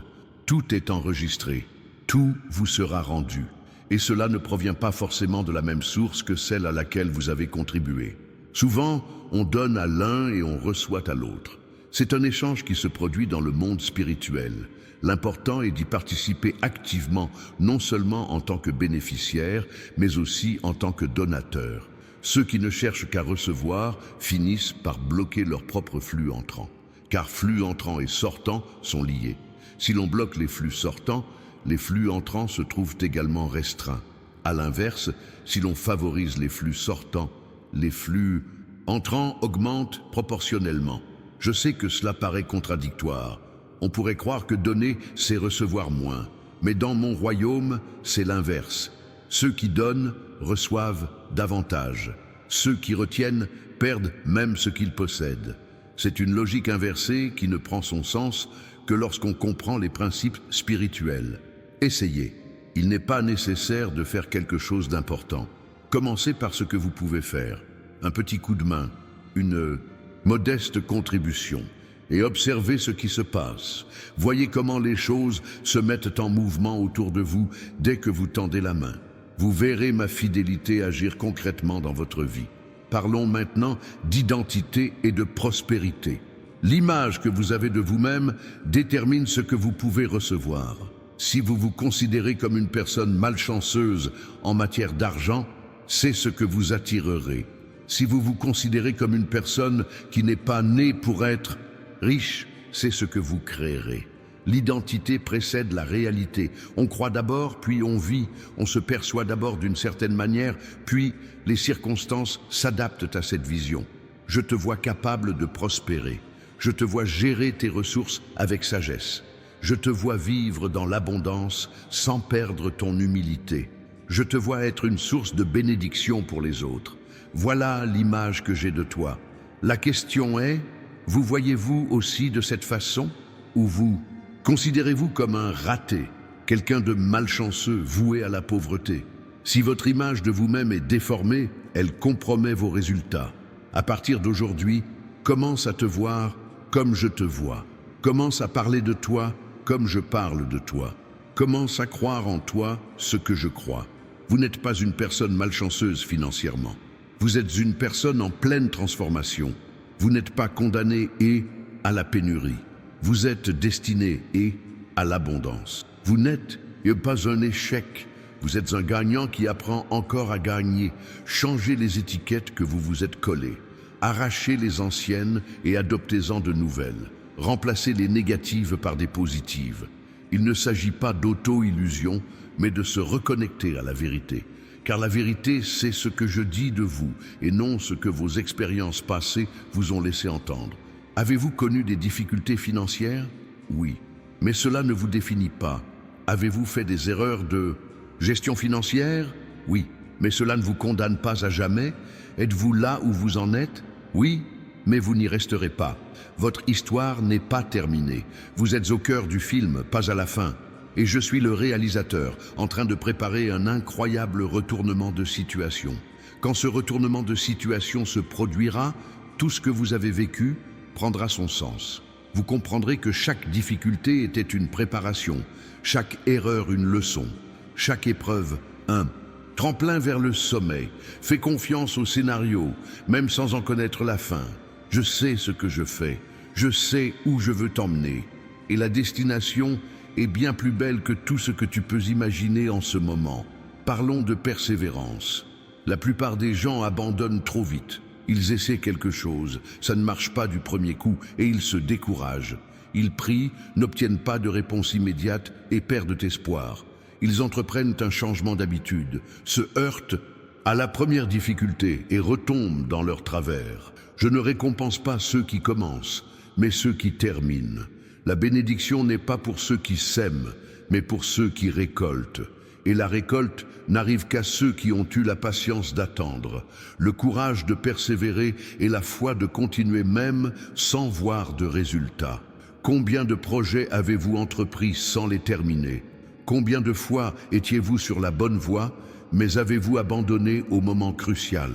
Tout est enregistré. Tout vous sera rendu. Et cela ne provient pas forcément de la même source que celle à laquelle vous avez contribué. Souvent, on donne à l'un et on reçoit à l'autre. C'est un échange qui se produit dans le monde spirituel. L'important est d'y participer activement, non seulement en tant que bénéficiaire, mais aussi en tant que donateur. Ceux qui ne cherchent qu'à recevoir finissent par bloquer leur propre flux entrant. Car flux entrant et sortant sont liés. Si l'on bloque les flux sortants, les flux entrants se trouvent également restreints. À l'inverse, si l'on favorise les flux sortants, les flux entrants augmentent proportionnellement. Je sais que cela paraît contradictoire. On pourrait croire que donner, c'est recevoir moins. Mais dans mon royaume, c'est l'inverse. Ceux qui donnent reçoivent davantage. Ceux qui retiennent perdent même ce qu'ils possèdent. C'est une logique inversée qui ne prend son sens que lorsqu'on comprend les principes spirituels. Essayez. Il n'est pas nécessaire de faire quelque chose d'important. Commencez par ce que vous pouvez faire. Un petit coup de main, une modeste contribution. Et observez ce qui se passe. Voyez comment les choses se mettent en mouvement autour de vous dès que vous tendez la main. Vous verrez ma fidélité agir concrètement dans votre vie. Parlons maintenant d'identité et de prospérité. L'image que vous avez de vous-même détermine ce que vous pouvez recevoir. Si vous vous considérez comme une personne malchanceuse en matière d'argent, c'est ce que vous attirerez. Si vous vous considérez comme une personne qui n'est pas née pour être riche, c'est ce que vous créerez. L'identité précède la réalité. On croit d'abord, puis on vit. On se perçoit d'abord d'une certaine manière, puis les circonstances s'adaptent à cette vision. Je te vois capable de prospérer. Je te vois gérer tes ressources avec sagesse. Je te vois vivre dans l'abondance sans perdre ton humilité. Je te vois être une source de bénédiction pour les autres. Voilà l'image que j'ai de toi. La question est, vous voyez-vous aussi de cette façon? Ou vous considérez-vous comme un raté, quelqu'un de malchanceux voué à la pauvreté? Si votre image de vous-même est déformée, elle compromet vos résultats. À partir d'aujourd'hui, commence à te voir comme je te vois. Commence à parler de toi comme je parle de toi. Commence à croire en toi ce que je crois. Vous n'êtes pas une personne malchanceuse financièrement. Vous êtes une personne en pleine transformation. Vous n'êtes pas condamné et à la pénurie. Vous êtes destiné et à l'abondance. Vous n'êtes pas un échec. Vous êtes un gagnant qui apprend encore à gagner. Changez les étiquettes que vous vous êtes collées. Arrachez les anciennes et adoptez-en de nouvelles. Remplacez les négatives par des positives. Il ne s'agit pas d'auto-illusion, mais de se reconnecter à la vérité. Car la vérité, c'est ce que je dis de vous, et non ce que vos expériences passées vous ont laissé entendre. Avez-vous connu des difficultés financières? Oui. Mais cela ne vous définit pas. Avez-vous fait des erreurs de gestion financière? Oui. Mais cela ne vous condamne pas à jamais? Êtes-vous là où vous en êtes? Oui. Mais vous n'y resterez pas. Votre histoire n'est pas terminée. Vous êtes au cœur du film, pas à la fin. et je suis le réalisateur, en train de préparer un incroyable retournement de situation. Quand ce retournement de situation se produira, tout ce que vous avez vécu prendra son sens. Vous comprendrez que chaque difficulté était une préparation, chaque erreur une leçon, chaque épreuve un tremplin vers le sommet. Fais confiance au scénario, même sans en connaître la fin. Je sais ce que je fais, je sais où je veux t'emmener. Et la destination est bien plus belle que tout ce que tu peux imaginer en ce moment. Parlons de persévérance. La plupart des gens abandonnent trop vite. Ils essaient quelque chose, ça ne marche pas du premier coup et ils se découragent. Ils prient, n'obtiennent pas de réponse immédiate et perdent espoir. Ils entreprennent un changement d'habitude, se heurtent à la première difficulté et retombent dans leur travers. Je ne récompense pas ceux qui commencent, mais ceux qui terminent. La bénédiction n'est pas pour ceux qui sèment, mais pour ceux qui récoltent. Et la récolte n'arrive qu'à ceux qui ont eu la patience d'attendre, le courage de persévérer et la foi de continuer même sans voir de résultats. Combien de projets avez-vous entrepris sans les terminer? Combien de fois étiez-vous sur la bonne voie, mais avez-vous abandonné au moment crucial?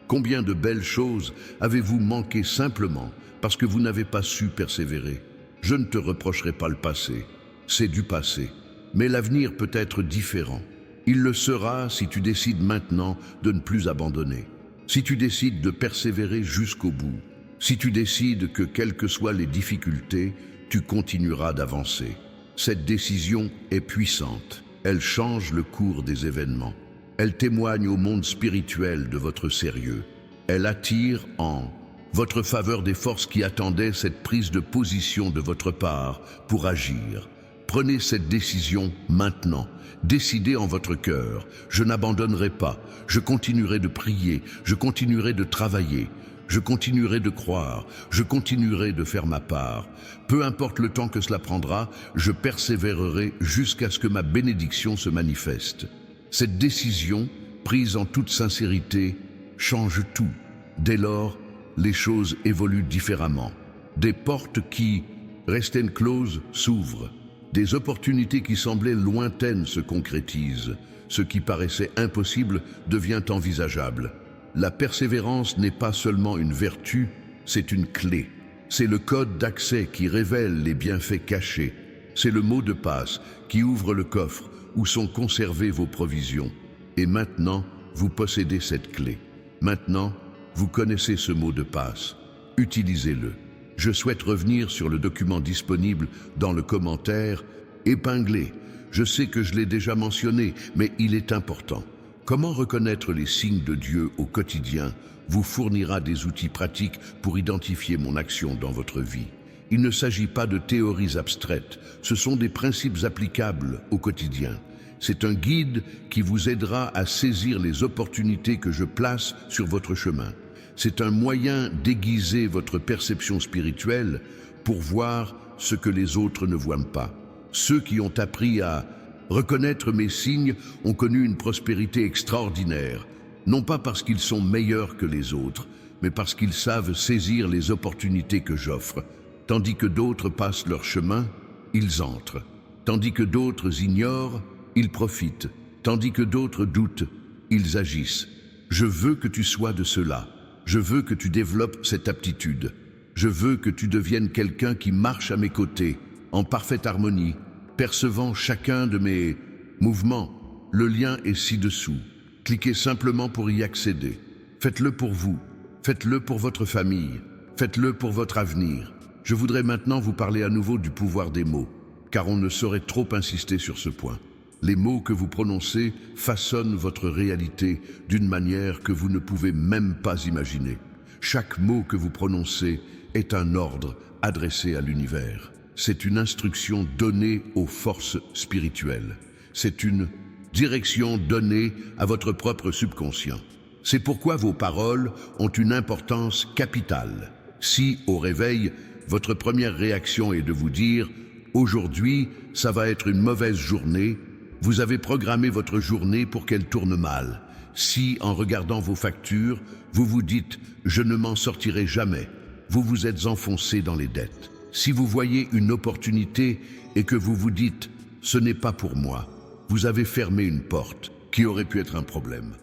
Combien de belles choses avez-vous manqué simplement parce que vous n'avez pas su persévérer? Je ne te reprocherai pas le passé, c'est du passé. Mais l'avenir peut être différent. Il le sera si tu décides maintenant de ne plus abandonner. Si tu décides de persévérer jusqu'au bout. Si tu décides que, quelles que soient les difficultés, tu continueras d'avancer. Cette décision est puissante. Elle change le cours des événements. Elle témoigne au monde spirituel de votre sérieux. Elle attire en votre faveur des forces qui attendaient cette prise de position de votre part pour agir. Prenez cette décision maintenant. Décidez en votre cœur. Je n'abandonnerai pas. Je continuerai de prier. Je continuerai de travailler. Je continuerai de croire. Je continuerai de faire ma part. Peu importe le temps que cela prendra, je persévérerai jusqu'à ce que ma bénédiction se manifeste. Cette décision, prise en toute sincérité, change tout. Dès lors, les choses évoluent différemment. Des portes qui restaient closes s'ouvrent. Des opportunités qui semblaient lointaines se concrétisent. Ce qui paraissait impossible devient envisageable. La persévérance n'est pas seulement une vertu, c'est une clé. C'est le code d'accès qui révèle les bienfaits cachés. C'est le mot de passe qui ouvre le coffre où sont conservées vos provisions. Et maintenant, vous possédez cette clé. Maintenant, vous connaissez ce mot de passe. Utilisez-le. Je souhaite revenir sur le document disponible dans le commentaire épinglé. Je sais que je l'ai déjà mentionné, mais il est important. Comment reconnaître les signes de Dieu au quotidien vous fournira des outils pratiques pour identifier mon action dans votre vie. Il ne s'agit pas de théories abstraites, ce sont des principes applicables au quotidien. C'est un guide qui vous aidera à saisir les opportunités que je place sur votre chemin. C'est un moyen d'aiguiser votre perception spirituelle pour voir ce que les autres ne voient pas. Ceux qui ont appris à reconnaître mes signes ont connu une prospérité extraordinaire, non pas parce qu'ils sont meilleurs que les autres, mais parce qu'ils savent saisir les opportunités que j'offre. Tandis que d'autres passent leur chemin, ils entrent. Tandis que d'autres ignorent, ils profitent. Tandis que d'autres doutent, ils agissent. Je veux que tu sois de cela. Je veux que tu développes cette aptitude. Je veux que tu deviennes quelqu'un qui marche à mes côtés, en parfaite harmonie, percevant chacun de mes mouvements. Le lien est ci-dessous. Cliquez simplement pour y accéder. Faites-le pour vous. Faites-le pour votre famille. Faites-le pour votre avenir. Je voudrais maintenant vous parler à nouveau du pouvoir des mots, car on ne saurait trop insister sur ce point. Les mots que vous prononcez façonnent votre réalité d'une manière que vous ne pouvez même pas imaginer. Chaque mot que vous prononcez est un ordre adressé à l'univers. C'est une instruction donnée aux forces spirituelles. C'est une direction donnée à votre propre subconscient. C'est pourquoi vos paroles ont une importance capitale. Si, au réveil, votre première réaction est de vous dire « Aujourd'hui, ça va être une mauvaise journée », vous avez programmé votre journée pour qu'elle tourne mal. Si, en regardant vos factures, vous vous dites « Je ne m'en sortirai jamais », vous vous êtes enfoncé dans les dettes. Si vous voyez une opportunité et que vous vous dites « ce n'est pas pour moi. Vous avez fermé une porte qui aurait pu être un problème.